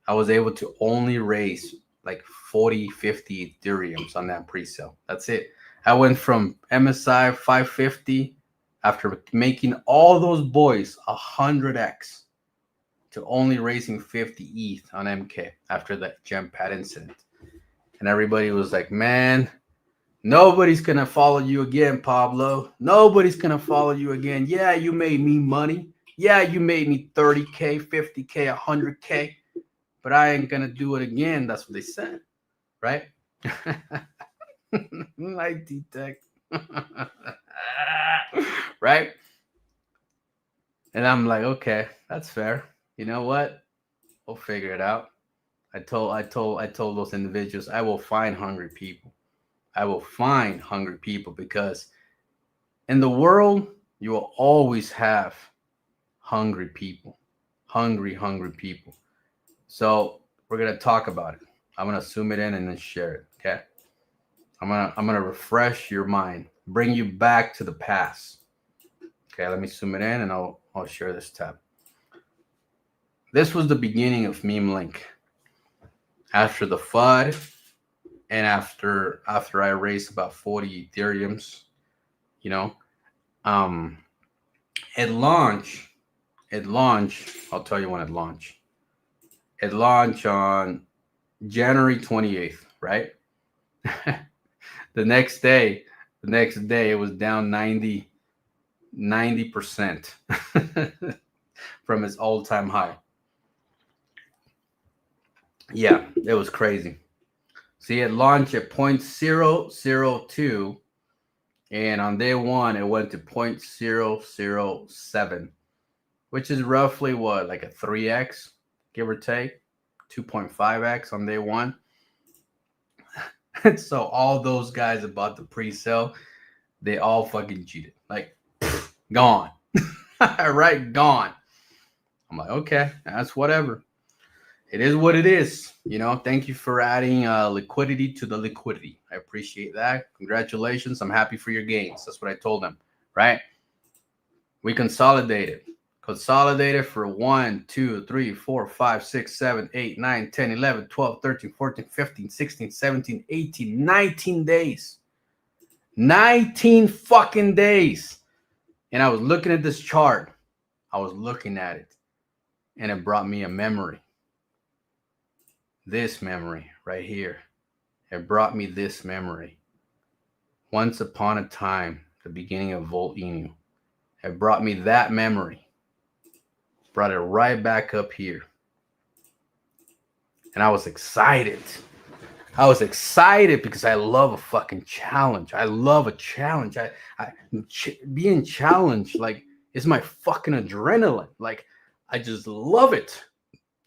I was able to only raise like 40, 50 Ethereums on that pre-sale. That's it. I went from MSI 550 after making all those boys 100x to only raising 50 ETH on MK after that gem pad incident. And everybody was like, man, nobody's going to follow you again, Pablo. Nobody's going to follow you again. Yeah, you made me money. Yeah, you made me 30K, 50K, 100K. But I ain't going to do it again. That's what they said, right? IT Tech. Right? And I'm like, okay, that's fair. You know what? We'll figure it out. I told those individuals, I will find hungry people. I will find hungry people because in the world, you will always have hungry people. Hungry people. So we're gonna talk about it. I'm gonna zoom it in and then share it. Okay. I'm gonna refresh your mind, bring you back to the past. Okay, let me zoom it in and I'll share this tab. This was the beginning of Meme Link. After the FUD and after I raised about 40 Ethereums, you know, at launch, I'll tell you when it launched. It launched on January 28th, right? The next day, it was down 90% from its all-time high. Yeah, it was crazy. See, it launched at 0.002, and on day one, it went to 0.007, which is roughly what, like a 3x, give or take, 2.5x on day one. And so all those guys that bought the pre-sale, they all fucking cheated. Like, gone. Right, gone. I'm like, okay, that's whatever. It is what it is. You know, thank you for adding liquidity to the liquidity. I appreciate that. Congratulations. I'm happy for your gains. That's what I told them, right? We consolidated for 1, 2, 3, 4, 5, 6, 7, 8, 9, 10, 11, 12, 13, 14, 15, 16, 17, 18, 19 days. 19 fucking days. And I was looking at this chart. I was looking at it. And it brought me a memory. This memory right here. It brought me this memory. Once upon a time, the beginning of Volt Inu. It brought me that memory. Brought it right back up here. And I was excited. I was excited because I love a fucking challenge. I love a challenge. Being challenged, like, is my fucking adrenaline. Like, I just love it.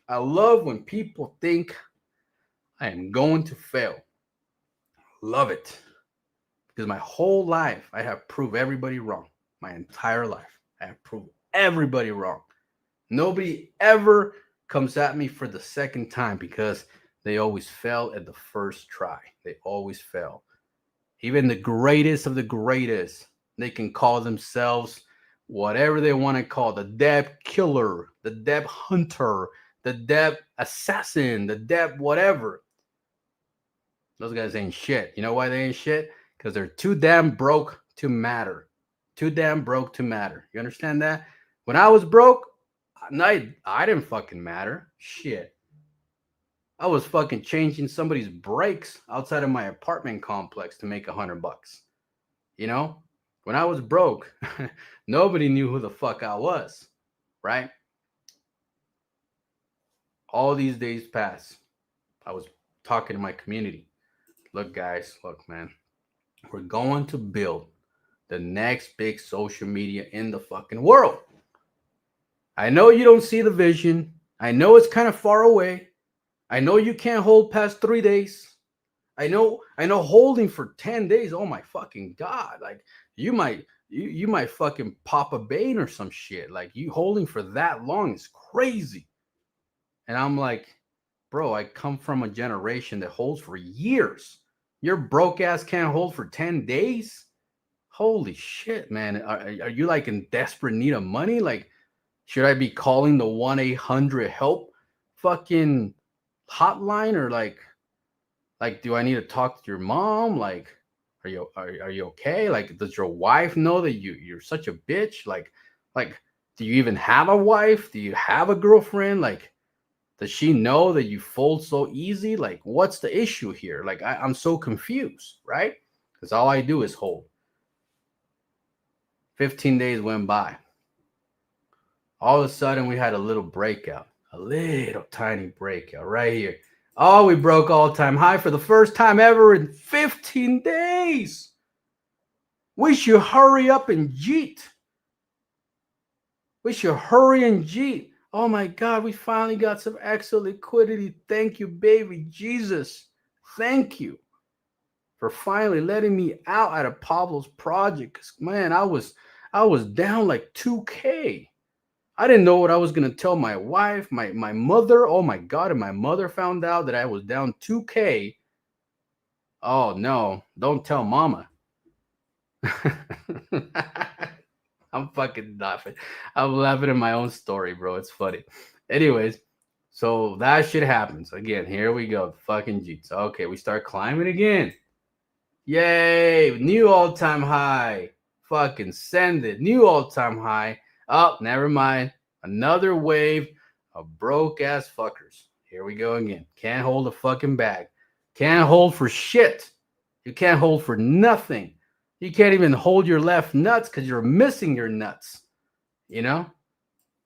I love when people think I am going to fail. Love it. Because my whole life, I have proved everybody wrong. My entire life, I have proved everybody wrong. Nobody ever comes at me for the second time because they always fail at the first try. They always fail. Even the greatest of the greatest, they can call themselves whatever they want to call, the Deb Killer, the Deb Hunter, the Deb Assassin, the Deb whatever. Those guys ain't shit. You know why they ain't shit? Because they're too damn broke to matter. Too damn broke to matter. You understand that? When I was broke, I didn't fucking matter. Shit. I was fucking changing somebody's brakes outside of my apartment complex to make $100. You know, when I was broke, nobody knew who the fuck I was, right? All these days pass. I was talking to my community. Look, guys, look, man, we're going to build the next big social media in the fucking world. I know you don't see the vision. I know it's kind of far away. I know you can't hold past 3 days. I know holding for 10 days. Oh my fucking God. Like you might fucking pop a vein or some shit. Like you holding for that long is crazy. And I'm like, bro, I come from a generation that holds for years. Your broke ass can't hold for 10 days. Holy shit, man. Are you like in desperate need of money? Like, should I be calling the 1-800-HELP fucking hotline, or like do I need to talk to your mom? Like, are you okay? Like, does your wife know that you're such a bitch? Like do you even have a wife? Do you have a girlfriend? Like, does she know that you fold so easy? Like, what's the issue here? Like, I'm so confused, right? Because all I do is hold. 15 days went by. All of a sudden, we had a little breakout, a little tiny breakout right here. Oh, we broke all-time high for the first time ever in 15 days. We should hurry up and jeet. We should hurry and jeet. Oh my God, we finally got some extra liquidity. Thank you, baby Jesus. Thank you for finally letting me out of Pablo's project. 'Cause, man, I was down like 2K. I didn't know what I was going to tell my wife, my mother. Oh my God, and my mother found out that I was down 2K. Oh no, don't tell mama. I'm fucking laughing. I'm laughing at my own story, bro. It's funny. Anyways, so that shit happens. Again, here we go. Fucking jeets. Okay, we start climbing again. Yay! New all-time high. Fucking send it. New all-time high. Oh, never mind. Another wave of broke-ass fuckers. Here we go again. Can't hold a fucking bag. Can't hold for shit. You can't hold for nothing. You can't even hold your left nuts because you're missing your nuts. You know?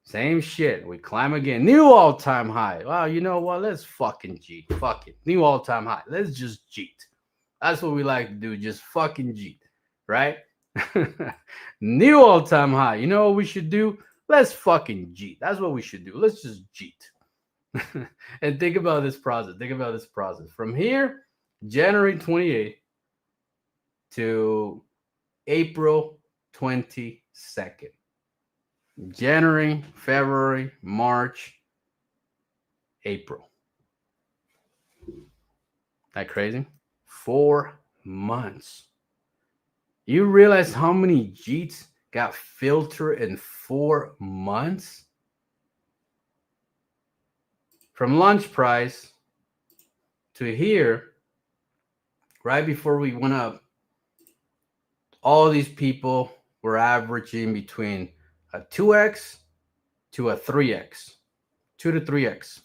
Same shit. We climb again. New all-time high. Wow, you know what? Let's fucking jeet. Fuck it. New all-time high. Let's just jeet. That's what we like to do. Just fucking jeet. Right? New all-time high. You know what we should do? Let's fucking jeet. That's what we should do. Let's just jeet. And think about this process. Think about this process. From here, January 28th to April 22nd. January, February, March, April. That crazy? 4 months. You realize how many jeets got filtered in 4 months? From lunch price to here, right before we went up, all these people were averaging between a 2x to a 3x. 2 to 3x.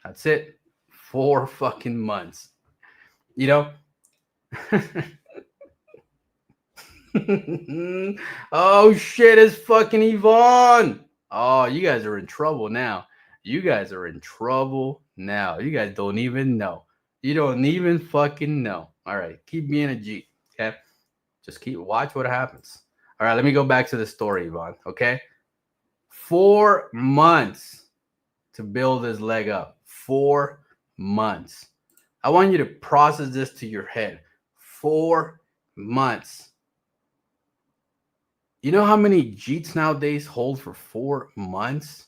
That's it. 4 fucking months. You know? Oh shit, it's fucking Yvonne. Oh, you guys are in trouble now. You guys are in trouble now. You guys don't even know. You don't even fucking know. All right, keep being a G. Okay? Just watch what happens. All right, let me go back to the story, Yvonne. Okay? 4 months to build this leg up. 4 months. I want you to process this to your head. 4 months. You know how many jeets nowadays hold for 4 months?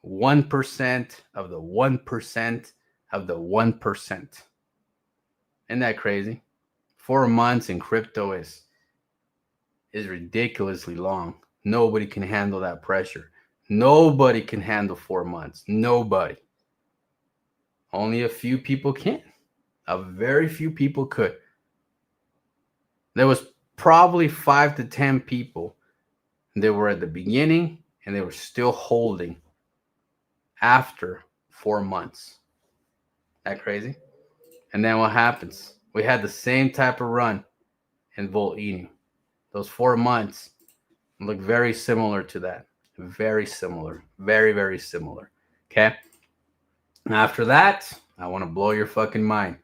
1% of the 1% of the 1%. Isn't that crazy? 4 months in crypto is ridiculously long. Nobody can handle that pressure. Nobody can handle 4 months. Nobody. Only a few people can. A very few people could. There was probably 5 to 10 people that were at the beginning and they were still holding after 4 months. That crazy? And then what happens? We had the same type of run in Volt Eating. Those 4 months look very similar to that. Very similar. Very, very similar. Okay? And after that, I want to blow your fucking mind.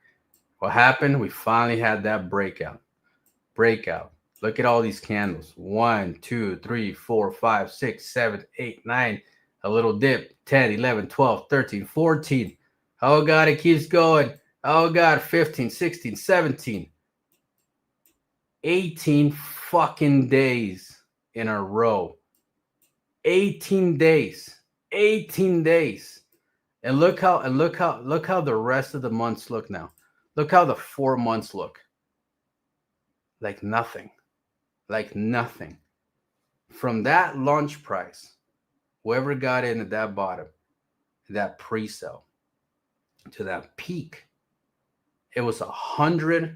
What happened? We finally had that breakout. Look at all these candles. 1, 2, 3, 4, 5, 6, 7, 8, 9. A little dip. 10, 11, 12, 13, 14. Oh, God, it keeps going. Oh, God, 15, 16, 17. 18 fucking days in a row. 18 days. 18 days. And look how the rest of the months look now. Look how the 4 months look. Like nothing. Like nothing. From that launch price, whoever got in at that bottom, that pre-sale, to that peak, it was 150x.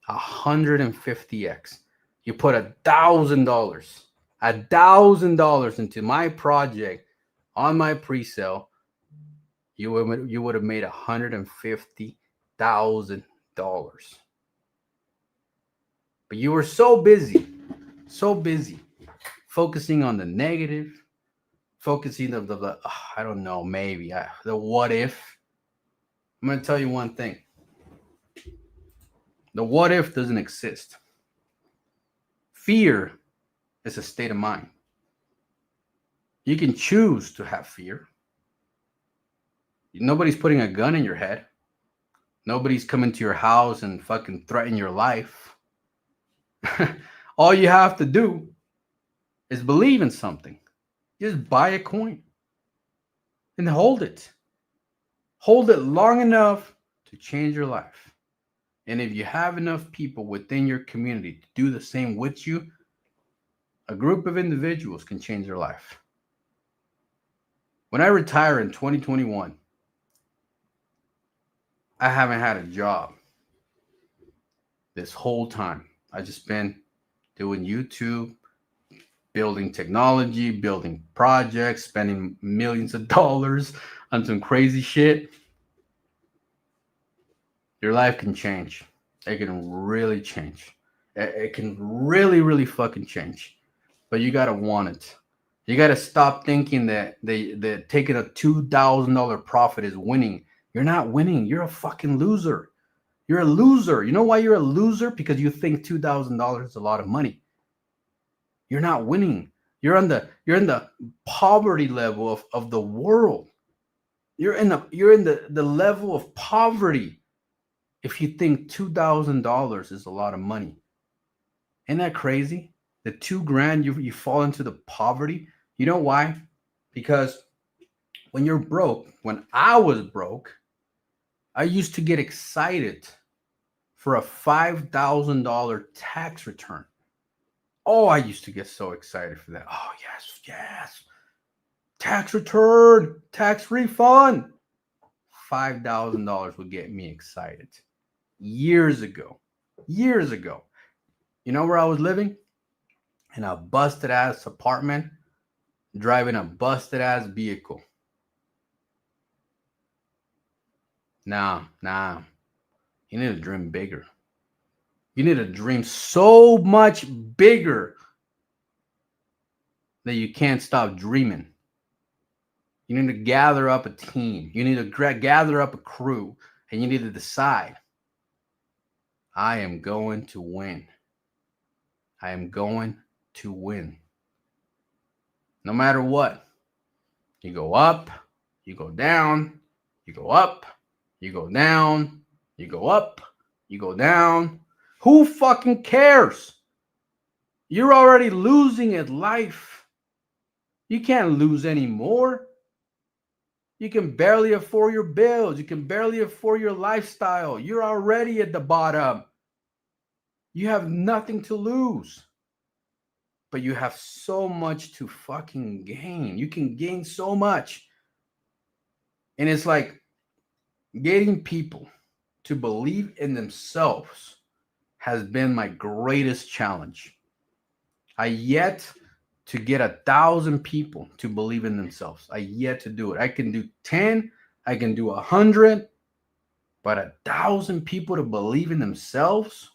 150x. You put $1,000 into my project on my pre-sale, you would have made $150,000. But you were so busy focusing on the negative, focusing on the I don't know, maybe the what if. I'm going to tell you one thing. The what if doesn't exist. Fear is a state of mind. You can choose to have fear. Nobody's putting a gun in your head. Nobody's coming to your house and fucking threatening your life. All you have to do is believe in something. Just buy a coin and hold it. Hold it long enough to change your life. And if you have enough people within your community to do the same with you, a group of individuals can change their life. When I retire in 2021, I haven't had a job this whole time. I just been doing YouTube, building technology, building projects, spending millions of dollars on some crazy shit. Your life can change. It can really change. It can really, really fucking change. But you got to want it. You got to stop thinking that taking a $2,000 profit is winning. You're not winning. You're a fucking loser. You're a loser. You know why you're a loser? Because you think $2,000 is a lot of money. You're not winning. You're in the poverty level of the world. You're in the level of poverty if you think $2,000 is a lot of money. Isn't that crazy? The $2,000 you fall into the poverty. You know why? Because when you're broke, when I was broke, I used to get excited for a $5,000 tax return. Oh, I used to get so excited for that. Oh, yes. Tax return, tax refund. $5,000 would get me excited. Years ago. You know where I was living? In a busted ass apartment, driving a busted ass vehicle. Nah. You need to dream bigger. You need to dream so much bigger that you can't stop dreaming. You need to gather up a team. You need to gather up a crew. And you need to decide, I am going to win. I am going to win. No matter what. You go up, you go down, you go up, you go down, you go up, you go down. Who fucking cares? You're already losing at life. You can't lose anymore. You can barely afford your bills. You can barely afford your lifestyle. You're already at the bottom. You have nothing to lose. But you have so much to fucking gain. You can gain so much. And it's like getting people to believe in themselves has been my greatest challenge. I yet to get 1,000 people to believe in themselves. I yet to do it. I can do 10, I can do 100, but 1,000 people to believe in themselves,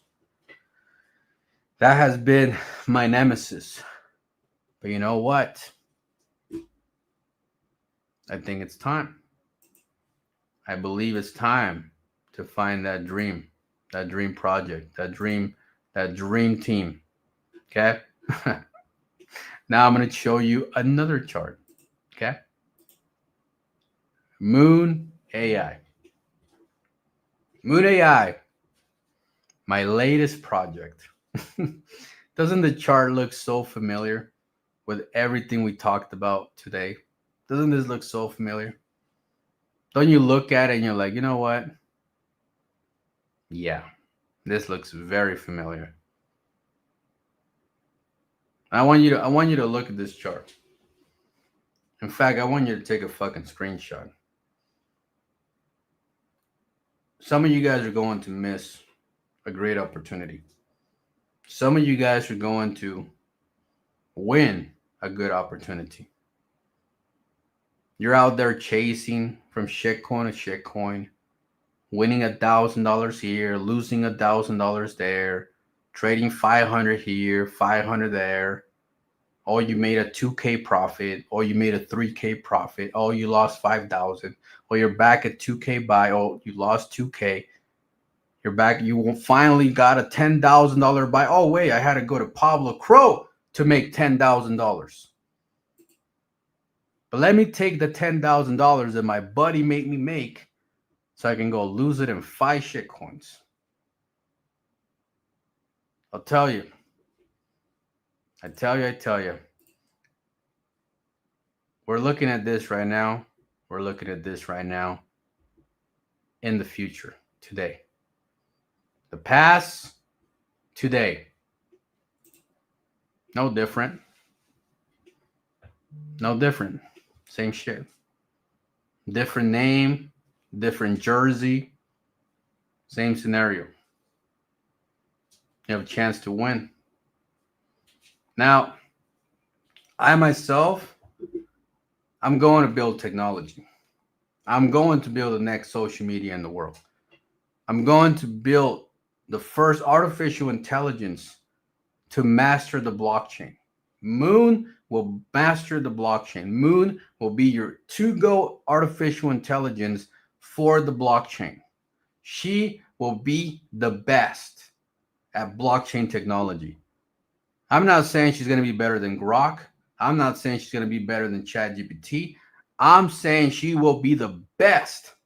that has been my nemesis. But you know what? I think it's time. I believe it's time to find that dream project, that dream team. Okay? Now I'm going to show you another chart. Okay? Moon AI. Moon AI, my latest project. Doesn't the chart look so familiar with everything we talked about today? Doesn't this look so familiar? Don't you look at it and you're like, you know what? Yeah, this looks very familiar. I want you to look at this chart. In fact, I want you to take a fucking screenshot. Some of you guys are going to miss a great opportunity. Some of you guys are going to win a good opportunity. You're out there chasing from shitcoin to shitcoin, winning $1,000 here, losing $1,000 there, trading 500 here, 500 there. Oh, you made a 2K profit. Oh, you made a 3K profit. Oh, you lost 5,000. Oh, you're back at 2K buy. Oh, you lost 2K. You're back. You finally got a $10,000 buy. Oh, wait, I had to go to Pablo Crow to make $10,000. But let me take the $10,000 that my buddy made me make so I can go lose it in 5 shitcoins. I'll tell you. I tell you. We're looking at this right now. We're looking at this right now in the future, today. The past, today. No different. No different. Same shit. Different name, different jersey, same scenario. You have a chance to win. Now, I myself, I'm going to build technology. I'm going to build the next social media in the world. I'm going to build the first artificial intelligence to master the blockchain. Moon will master the blockchain. Moon will be your to-go artificial intelligence for the blockchain. She will be the best at blockchain technology. I'm not saying she's going to be better than Grok. I'm not saying she's going to be better than ChatGPT. I'm saying she will be the best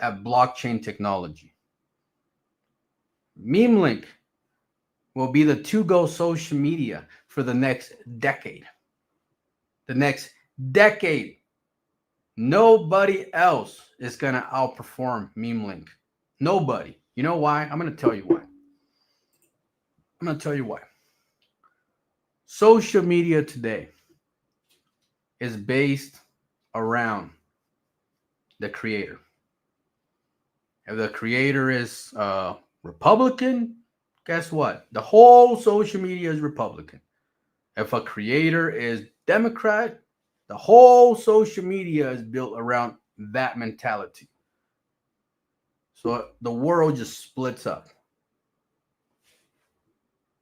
at blockchain technology. MemeLink will be the to-go social media for the next decade. The next decade. Nobody else is going to outperform MemeLink. Nobody. You know why? I'm going to tell you why. Social media today is based around the creator. If the creator is Republican, guess what? The whole social media is Republican. If a creator is Democrat, the whole social media is built around that mentality. So the world just splits up.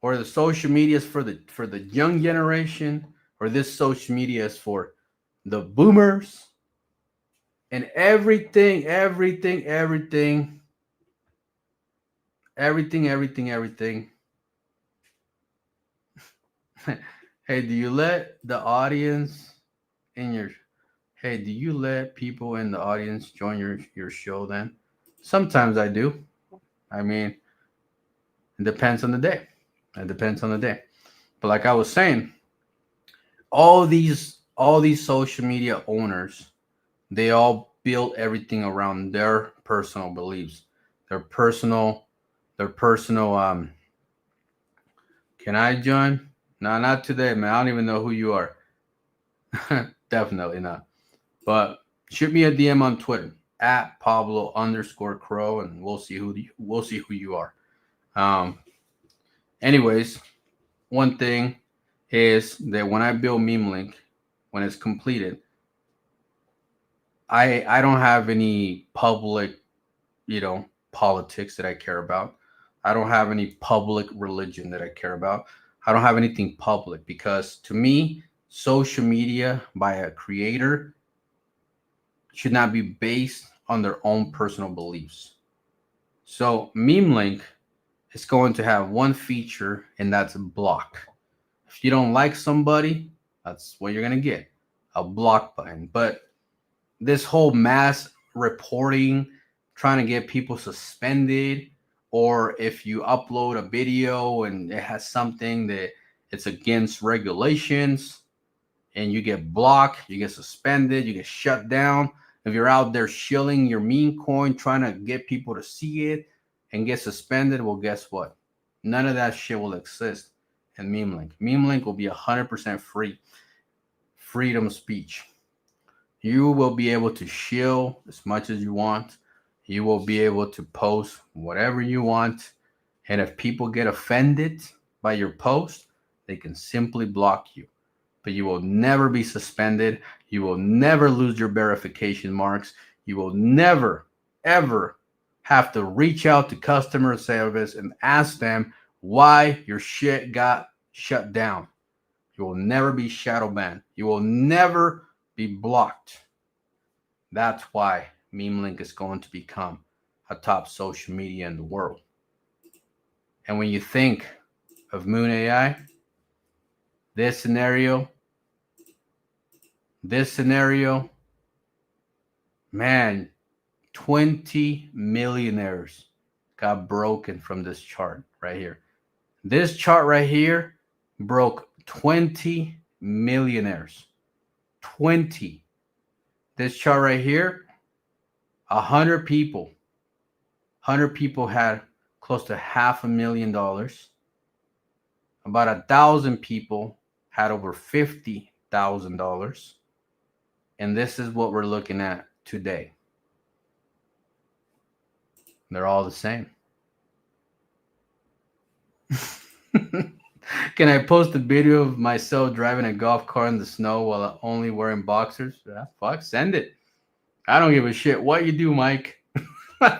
Or the social media is for the young generation, or this social media is for the boomers. And everything. Hey, do you let the audience in your... Hey, do you let people in the audience join your show then? Sometimes I do. I mean, it depends on the day. But like I was saying, all these social media owners, they all build everything around their personal beliefs, their personal can I join? No, not today, man. I don't even know who you are. Definitely not. But shoot me a DM on Twitter at Pablo_Crow, and we'll see who you are. Anyways, one thing is that when I build MemeLink, when it's completed, I don't have any public, politics that I care about. I don't have any public religion that I care about. I don't have anything public because to me, social media by a creator should not be based on their own personal beliefs. So MemeLink is going to have one feature, and that's block. If you don't like somebody, that's what you're going to get, a block button. But this whole mass reporting, trying to get people suspended, or if you upload a video and it has something that it's against regulations and you get blocked, you get suspended, you get shut down. If you're out there shilling your meme coin, trying to get people to see it and get suspended, well, guess what? None of that shit will exist in MemeLink. MemeLink will be 100% free. Freedom of speech. You will be able to shill as much as you want. You will be able to post whatever you want. And if people get offended by your post, they can simply block you. But you will never be suspended. You will never lose your verification marks. You will never, ever have to reach out to customer service and ask them why your shit got shut down. You will never be shadow banned. You will never be blocked. That's why MemeLink is going to become a top social media in the world. And when you think of Moon AI, this scenario, man, 20 millionaires got broken from this chart right here. This chart right here broke 20 millionaires. 20. This chart right here, 100 people. 100 people had close to $500,000. About 1,000 people had over $50,000. And this is what we're looking at today. They're all the same. Can I post a video of myself driving a golf cart in the snow while only wearing boxers? Yeah, fuck, send it. I don't give a shit what you do, Mike.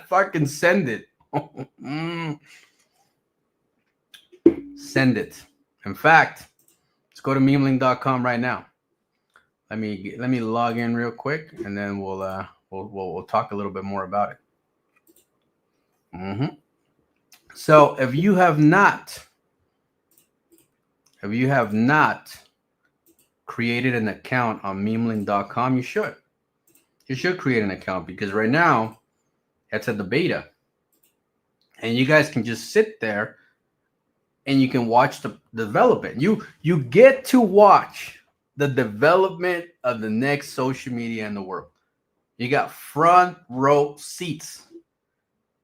Fucking send it. Send it. In fact, let's go to memelink.com right now. Let me log in real quick, and then we'll talk a little bit more about it. So if you have not created an account on memelink.com, you should. You should create an account because right now it's at the beta, and you guys can just sit there and you can watch the development. You get to watch the development of the next social media in the world. You got front row seats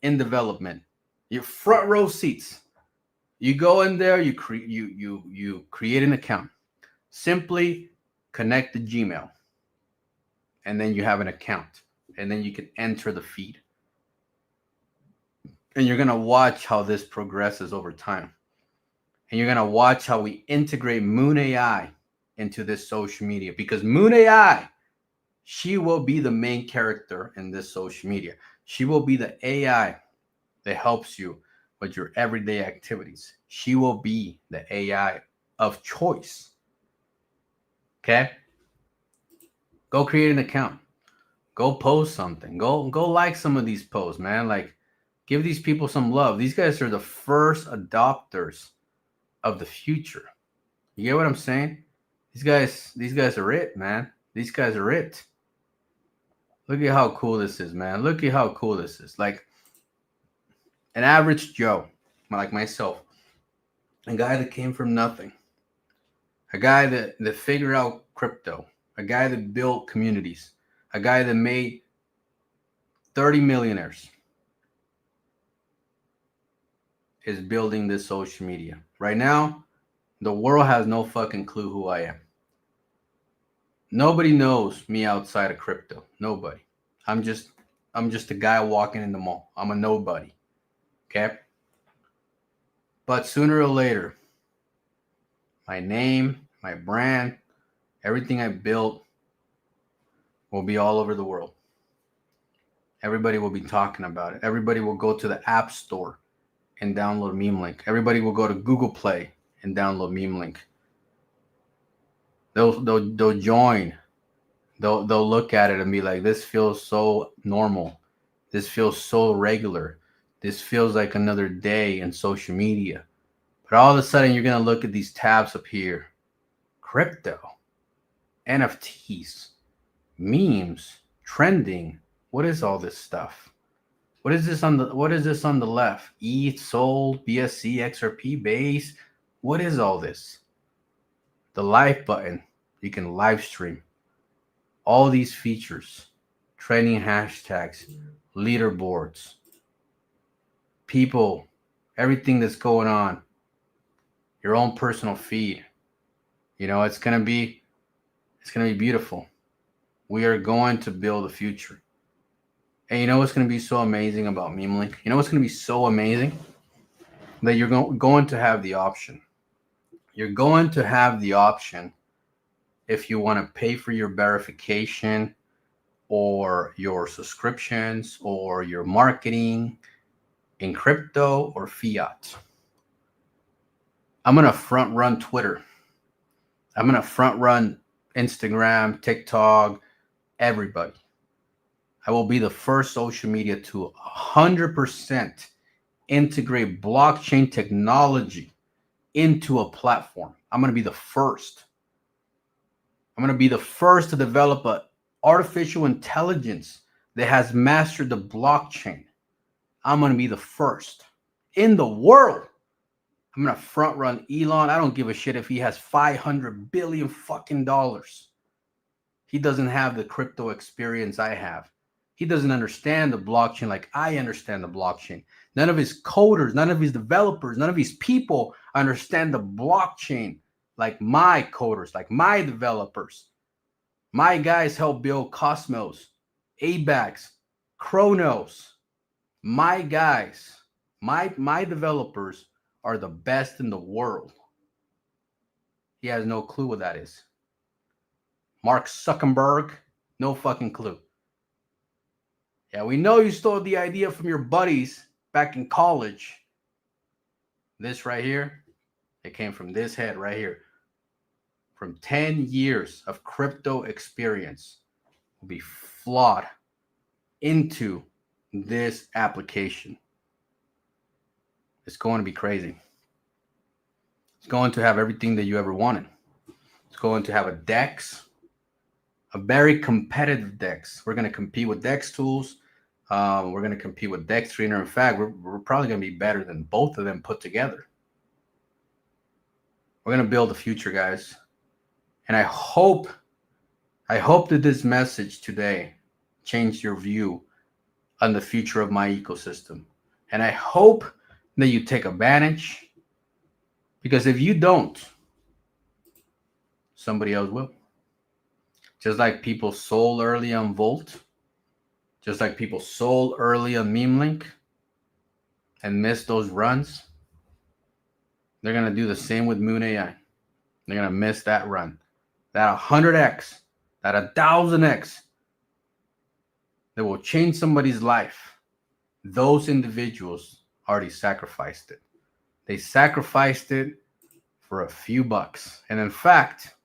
in development. Your front row seats. You go in there, you create an account. Simply connect to Gmail. And then you have an account. And then you can enter the feed. And you're going to watch how this progresses over time. And you're going to watch how we integrate Moon AI into this social media. Because Moon AI, she will be the main character in this social media. She will be the AI that helps you with your everyday activities. She will be the AI of choice. Okay? Go create an account. Go post something. Go like some of these posts, man. Like, give these people some love. These guys are the first adopters of the future. You get what I'm saying? These guys are it, man. These guys are it. Look at how cool this is, man. Look at how cool this is. Like an average Joe, like myself, a guy that came from nothing, a guy that figured out crypto, a guy that built communities, a guy that made 30 millionaires is building this social media. Right now, the world has no fucking clue who I am. Nobody knows me outside of crypto. Nobody. I'm just a guy walking in the mall. I'm a nobody. Okay? But sooner or later, my name, my brand, everything I built will be all over the world. Everybody will be talking about it. Everybody will go to the App Store and download Meme Link. Everybody will go to Google Play and download Meme Link. They'll join. They'll look at it and be like, this feels so normal. This feels so regular. This feels like another day in social media. But all of a sudden, you're going to look at these tabs up here. Crypto, NFTs, memes, trending. What is all this stuff? What is this on the left? ETH, Sol, BSC, XRP, Base. What is all this? The live button. You can live stream. All these features, trending hashtags, leaderboards, people, everything that's going on, your own personal feed. You know, it's gonna be beautiful. We are going to build a future. And you know what's gonna be so amazing about Meme Link? You know what's gonna be so amazing? That you're going to have the option. You're going to have the option if you want to pay for your verification or your subscriptions or your marketing in crypto or fiat. I'm going to front run Twitter. I'm going to front run Instagram, TikTok, everybody. I will be the first social media to 100% integrate blockchain technology into a platform. I'm going to be the first. I'm going to be the first to develop an artificial intelligence that has mastered the blockchain. I'm going to be the first in the world. I'm going to front run Elon. I don't give a shit if he has $500 billion fucking dollars. He doesn't have the crypto experience I have. He doesn't understand the blockchain like I understand the blockchain. None of his coders, none of his developers, none of his people understand the blockchain like my coders, like my developers. My guys help build Cosmos, ABAX, Chronos. My guys, my developers are the best in the world. He has no clue what that is. Mark Zuckerberg, no fucking clue. Yeah, we know you stole the idea from your buddies back in college. This right here, it came from this head right here. From 10 years of crypto experience will be flawed into this application. It's going to be crazy. It's going to have everything that you ever wanted. It's going to have a DEX, a very competitive DEX. We're going to compete with DEX tools. We're going to compete with DEX Trainer. In fact, we're probably going to be better than both of them put together. We're going to build the future, guys. And I hope that this message today changed your view on the future of my ecosystem. And I hope that you take advantage, because if you don't, somebody else will. Just like people sold early on Volt, just like people sold early on Meme Link and missed those runs, they're going to do the same with Moon AI. They're going to miss that run. That 100x, that 1000x that will change somebody's life. Those individuals already sacrificed it. They sacrificed it for a few bucks. And in fact,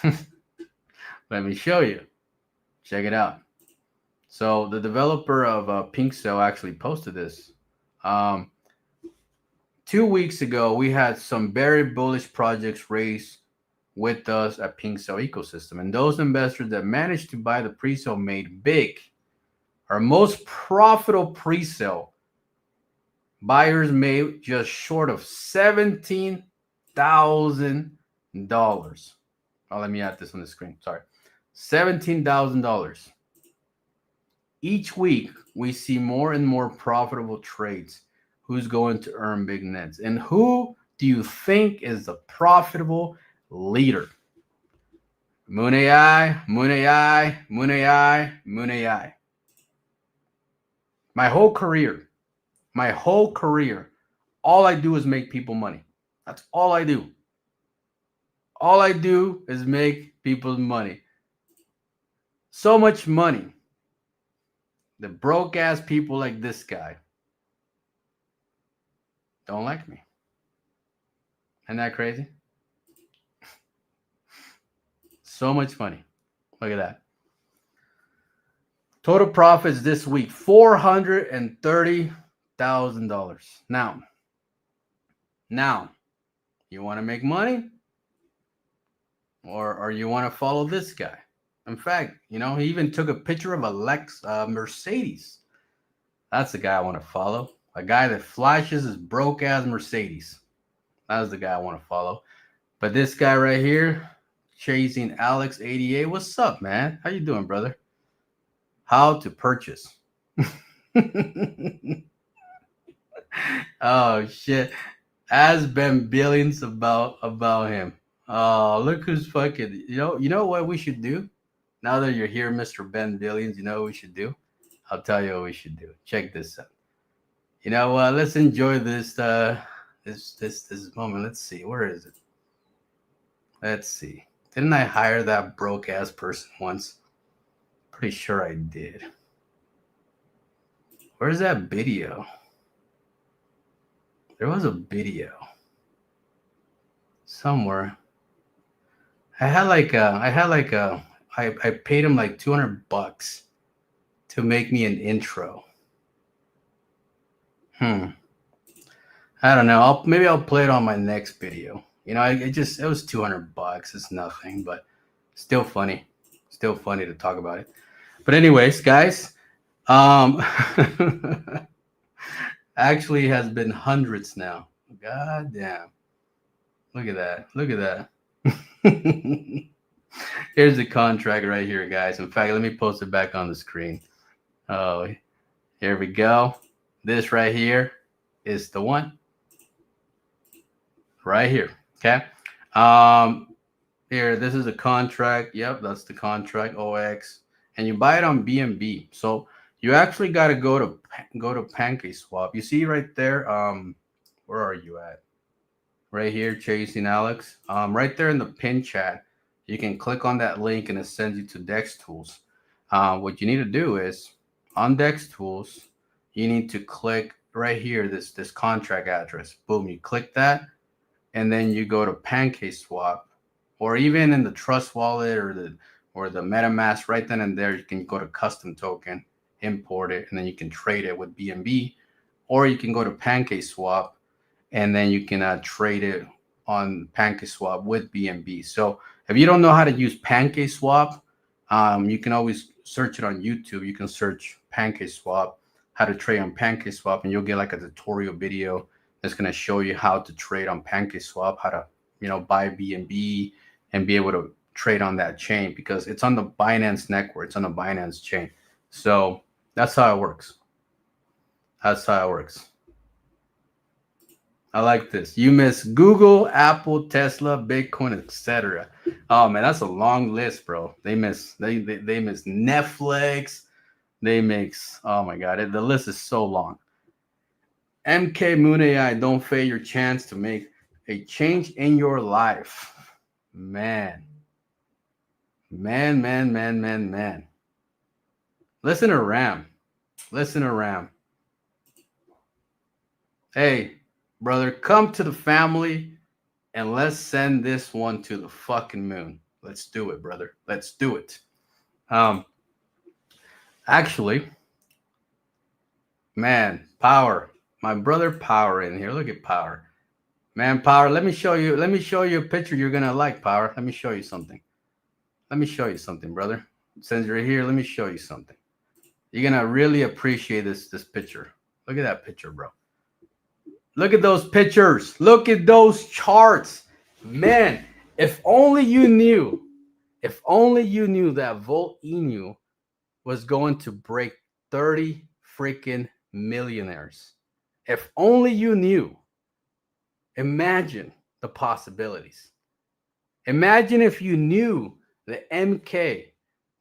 let me show you. Check it out. So the developer of Pink Cell actually posted this. 2 weeks ago, we had some very bullish projects raised with us at Pink Cell Ecosystem. And those investors that managed to buy the pre-sale made big. Our most profitable pre-sale buyers made just short of $17,000. Oh, let me add this on the screen. Sorry. $17,000. Each week, we see more and more profitable trades. Who's going to earn big nets? And who do you think is the profitable leader? Moon AI, Moon AI, Moon AI, Moon AI. My whole career, all I do is make people money. That's all I do. All I do is make people's money. So much money. The broke ass people like this guy don't like me. Isn't that crazy? So much money. Look at that. Total profits this week, $430,000. Now, you want to make money? Or you want to follow this guy? In fact, he even took a picture of a Mercedes. That's the guy I want to follow. A guy that flashes his broke ass Mercedes. That's the guy I want to follow. But this guy right here, Chasing Alex 88. What's up, man? How you doing, brother? How to purchase. Oh shit. Has been billions about him. Oh, look who's fucking. You know what we should do? Now that you're here, Mr. Ben Billions, you know what we should do? I'll tell you what we should do. Check this out. You know what? Let's enjoy this this moment. Let's see. Where is it? Let's see. Didn't I hire that broke ass person once? Pretty sure I did. Where's that video? There was a video somewhere. I paid him like $200 to make me an intro. I don't know. Maybe I'll play it on my next video. It was $200. It's nothing, but still funny. Still funny to talk about it. But anyways, guys, actually has been hundreds now. God damn. Look at that. Look at that. Here's the contract right here, guys. In fact, let me post it back on the screen. Oh, here we go. This right here is the one. Right here. Okay. Here, this is the contract. Yep, that's the contract. OX. And you buy it on BNB. So you actually got to go to PancakeSwap. You see right there. Where are you at? Right here, Chasing Alex. Right there in the pin chat, you can click on that link and it sends you to Dex Tools. What you need to do is on Dex Tools, you need to click right here, this contract address. Boom, you click that, and then you go to PancakeSwap, or even in the Trust Wallet or the MetaMask. Right then and there, you can go to custom token, import it, and then you can trade it with BNB, or you can go to PancakeSwap, and then you can trade it on PancakeSwap with BNB. So if you don't know how to use PancakeSwap, you can always search it on YouTube. You can search PancakeSwap, how to trade on PancakeSwap, and you'll get like a tutorial video that's going to show you how to trade on PancakeSwap, how to buy BNB and be able to trade on that chain, because it's on the Binance network. It's on the Binance chain. So that's how it works. That's how it works. I like this. You miss Google, Apple, Tesla, Bitcoin, etc. Oh man, that's a long list, bro. They miss Netflix. They miss. Oh my god, the list is so long. MK Moon AI, don't fail your chance to make a change in your life. Man. Listen to Ram. Hey, brother, come to the family and let's send this one to the fucking moon. Let's do it, brother. Let's do it. Actually, man, Power. My brother Power in here. Look at Power. Man, Power, let me show you a picture you're gonna like, Power. Let me show you something. Brother. Since you're here, let me show you something. You're gonna really appreciate this picture. Look at that picture, bro. Look at those pictures. Look at those charts. Man, if only you knew that Volt Inu was going to break 30 freaking millionaires. If only you knew. Imagine the possibilities. Imagine if you knew the MK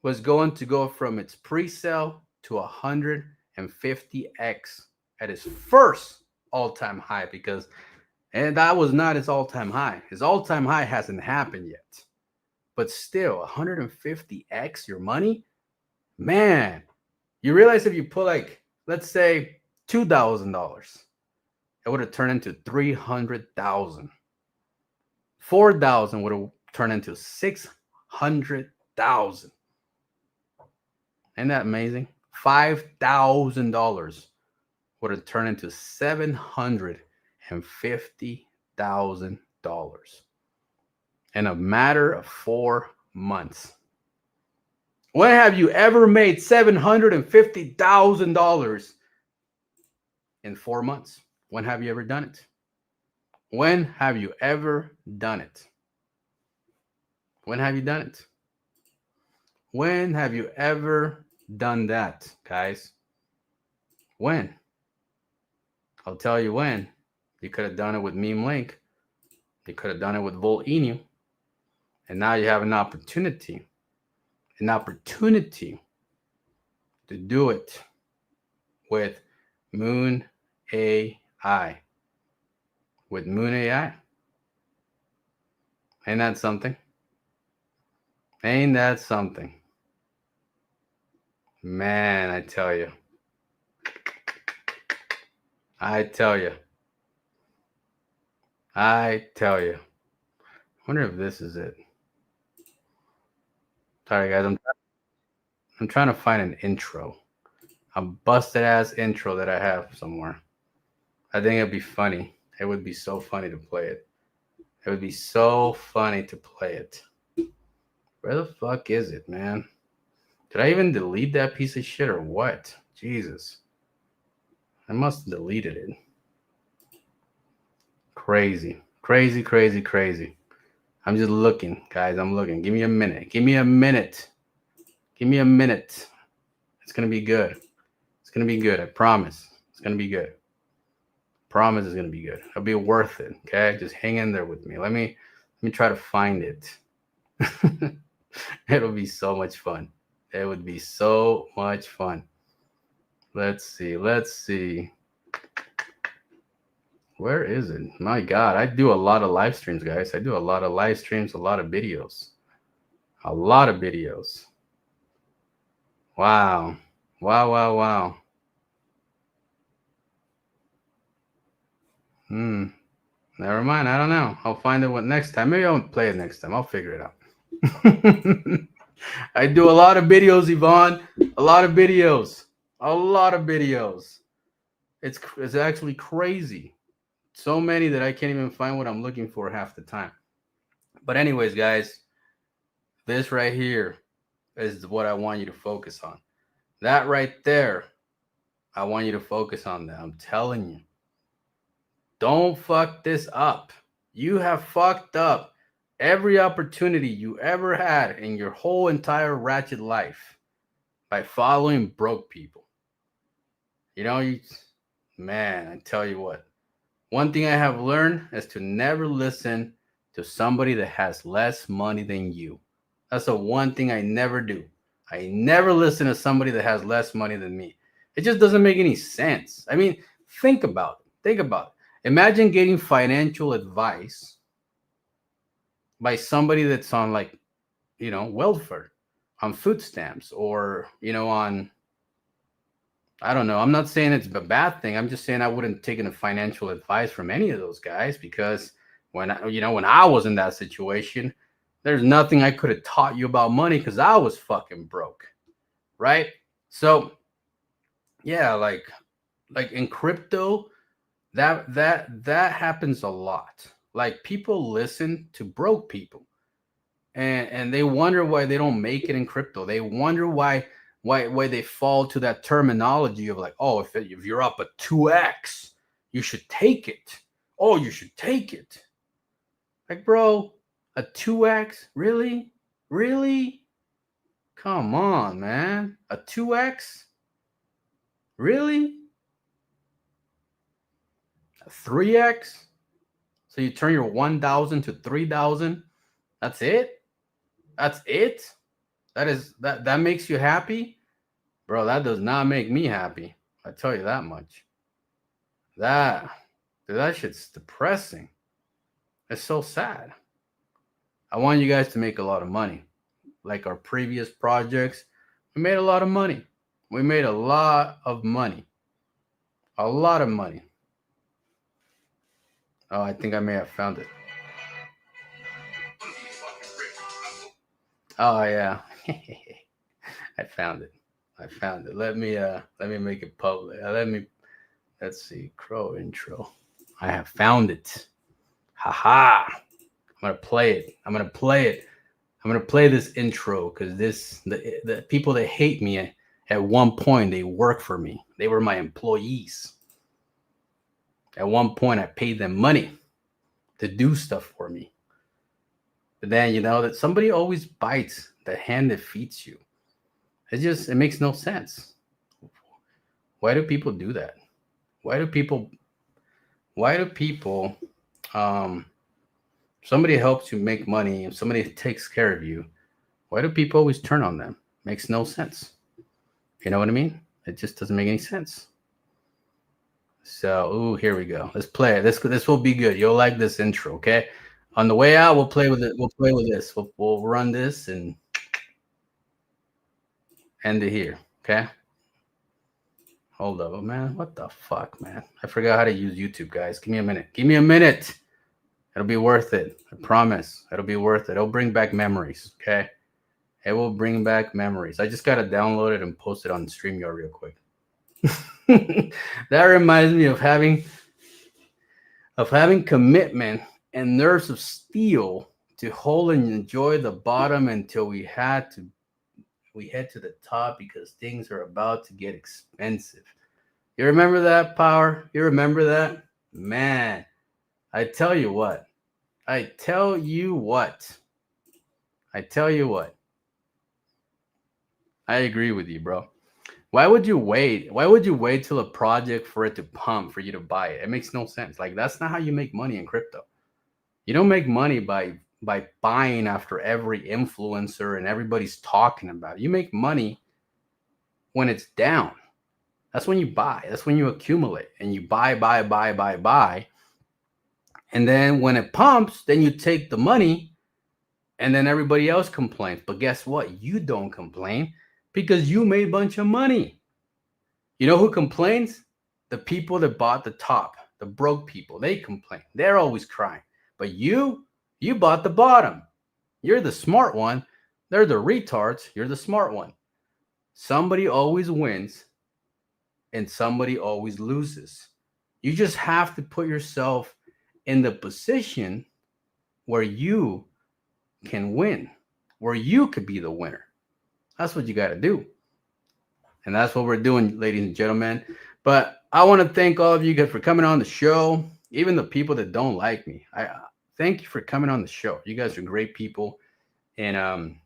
was going to go from its pre-sale to 150x at its first all-time high, because And that was not his all-time high. His all-time high hasn't happened yet. But still, 150x your money? Man, you realize if you put like, let's say $2,000, it would have turned into 300,000. 4,000 would have turned into 600,000. Isn't that amazing? $5,000 would have turned into $750,000 in a matter of 4 months. When have you ever made $750,000 in 4 months? When have you ever done it? When have you ever done it? When have you done it? When have you ever done that, guys? When? I'll tell you when. You could have done it with Meme Link. You could have done it with Volt Inu. And now you have an opportunity to do it with Moon AI. With Moon AI. Ain't that something? Ain't that something? Man, I tell you. I tell you. I wonder if this is it. Sorry, guys. I'm trying to find an intro. A busted ass intro that I have somewhere. I think it'd be funny. It would be so funny to play it. It would be so funny to play it. Where the fuck is it, man? Did I even delete that piece of shit or what? Jesus. I must have deleted it. Crazy. I'm just looking, guys. I'm looking. Give me a minute. It's going to be good. I promise. It's going to be good. Promise it's going to be good. It'll be worth it. Okay. Just hang in there with me. Let me try to find it. It'll be so much fun. It would be so much fun. Let's see. Where is it? My God, I do a lot of live streams, guys. I do a lot of live streams, a lot of videos. Wow. Never mind. I don't know. I'll find it next time. Maybe I won't play it next time. I'll figure it out. I do a lot of videos, Yvonne. A lot of videos. It's actually crazy. So many that I can't even find what I'm looking for half the time. But anyways, guys, this right here is what I want you to focus on. That right there, I want you to focus on that. I'm telling you. Don't fuck this up. You have fucked up every opportunity you ever had in your whole entire ratchet life by following broke people. Man, I tell you what. One thing I have learned is to never listen to somebody that has less money than you. That's the one thing I never do. I never listen to somebody that has less money than me. It just doesn't make any sense. I mean, think about it. Imagine getting financial advice by somebody that's on welfare, on food stamps, or, on, I don't know. I'm not saying it's a bad thing. I'm just saying I wouldn't take any financial advice from any of those guys, because when I was in that situation, there's nothing I could have taught you about money because I was fucking broke. Right? So yeah, like in crypto, that happens a lot. Like, people listen to broke people and they wonder why they don't make it in crypto. They wonder why they fall to that terminology of like, oh, if you're up a 2x, you should take it. Oh, you should take it. Like, bro, a 2x? Really? Come on, man. A 2x? Really? A 3x? So you turn your 1,000 to 3,000? That's it? That makes you happy? Bro, that does not make me happy. I tell you that much. That Dude, that shit's depressing. It's so sad. I want you guys to make a lot of money. Like our previous projects, we made a lot of money. We made a lot of money. A lot of money. Oh, I think I may have found it. Oh yeah. I found it. Let me make it public. Let's see, Crow intro. I have found it. Haha. I'm gonna play it. I'm gonna play this intro because the people that hate me at one point, they work for me. They were my employees. At one point, I paid them money to do stuff for me. But then, that somebody always bites the hand that feeds you. It makes no sense. Why do people do that? Why do people, somebody helps you make money and somebody takes care of you. Why do people always turn on them? Makes no sense. You know what I mean? It just doesn't make any sense. So, here we go. Let's play it. This will be good. You'll like this intro, okay? On the way out, we'll play with it. We'll play with this. We'll run this and end it here, okay? Hold up, man. What the fuck, man? I forgot how to use YouTube, guys. Give me a minute. It'll be worth it. I promise. It'll be worth it. It'll bring back memories, okay? It will bring back memories. I just got to download it and post it on StreamYard real quick. That reminds me of having commitment and nerves of steel to hold and enjoy the bottom until we head to the top because things are about to get expensive. You remember that, Power? You remember that? Man, I tell you what. I agree with you, bro. Why would you wait? Why would you wait till a project for it to pump for you to buy it? It makes no sense. Like, that's not how you make money in crypto. You don't make money by buying after every influencer and everybody's talking about it. You make money when it's down. That's when you buy. That's when you accumulate and you buy. And then when it pumps, then you take the money and then everybody else complains. But guess what? You don't complain because you made a bunch of money. You know who complains? The people that bought the top, the broke people. They complain. They're always crying. But you bought the bottom. You're the smart one. They're the retards. You're the smart one. Somebody always wins and somebody always loses. You just have to put yourself in the position where you can win, where you could be the winner. That's what you got to do. And that's what we're doing, ladies and gentlemen. But I want to thank all of you guys for coming on the show. Even the people that don't like me. I thank you for coming on the show. You guys are great people. And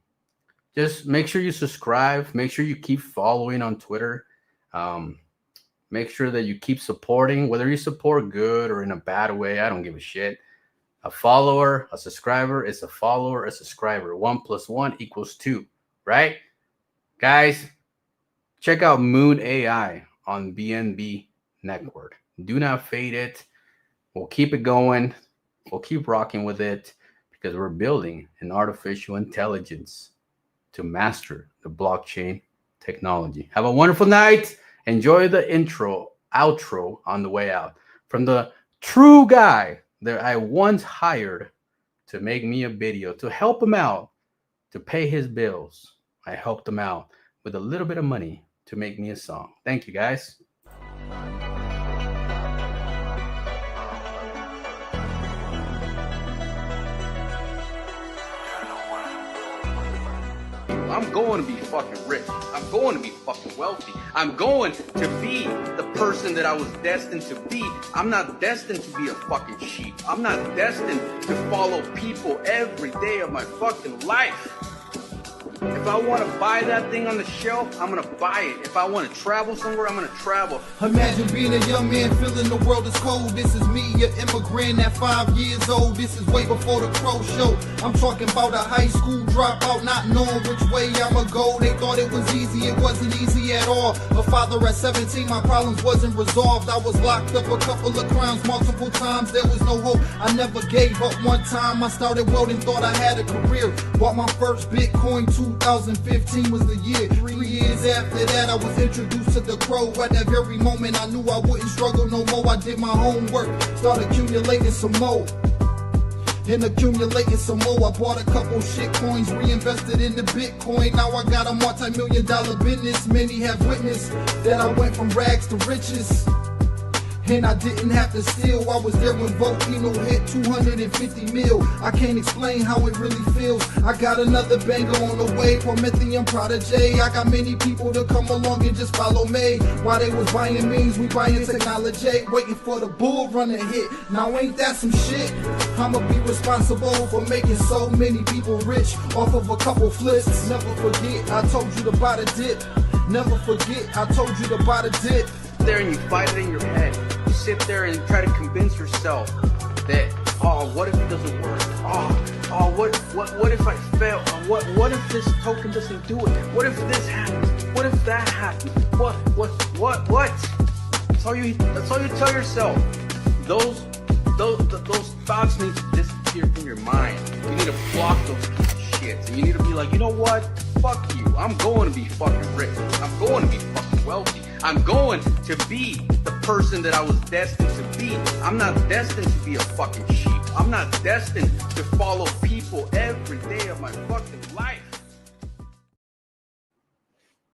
just make sure you subscribe. Make sure you keep following on Twitter. Make sure that you keep supporting, whether you support good or in a bad way. I don't give a shit. A follower, a subscriber is a follower, a subscriber. 1 + 1 = 2, right? Guys, check out Moon AI on BNB Network. Do not fade it. We'll keep it going. We'll keep rocking with it because we're building an artificial intelligence to master the blockchain technology. Have a wonderful night. Enjoy the outro on the way out. From the true guy that I once hired to make me a video, to help him out, to pay his bills. I helped him out with a little bit of money to make me a song. Thank you, guys. I'm going to be fucking rich. I'm going to be fucking wealthy. I'm going to be the person that I was destined to be. I'm not destined to be a fucking sheep. I'm not destined to follow people every day of my fucking life. If I want to buy that thing on the shelf, I'm going to buy it. If I want to travel somewhere, I'm going to travel. Imagine being a young man feeling the world is cold. This is me, an immigrant at 5 years old. This is way before the Crow Show. I'm talking about a high school dropout, not knowing which way I'ma go. They thought it was easy, it wasn't easy at all. A father at 17, my problems wasn't resolved. I was locked up a couple of crimes, multiple times. There was no hope, I never gave up. One time I started welding, thought I had a career. Bought my first Bitcoin, 2015 was the year. 3 years after that I was introduced to the Crow. At that very moment I knew I wouldn't struggle no more. I did my homework, started accumulating some more. And accumulating some more. I bought a couple shit coins, reinvested in the Bitcoin. Now I got a multi-million-dollar business. Many have witnessed that I went from rags to riches. And I didn't have to steal. I was there when Volcano hit 250 mil. I can't explain how it really feels. I got another banger on the way, Promethean Prodigy. I got many people to come along and just follow me. While they was buying memes, we buying technology, waiting for the bull run to hit. Now ain't that some shit? I'ma be responsible for making so many people rich off of a couple flips. Never forget, I told you to buy the dip. Never forget, I told you to buy the dip. There and you fight it in your head. You sit there and try to convince yourself that, oh, what if it doesn't work? Oh, what if I fail? What if this token doesn't do it? What if this happens? What if that happens? What? That's all you tell yourself. Those thoughts need to disappear from your mind. You need to block those shits, and you need to be like, you know what? Fuck you. I'm going to be fucking rich. I'm going to be fucking wealthy. I'm going to be the person that I was destined to be. I'm not destined to be a fucking sheep. I'm not destined to follow people every day of my fucking life.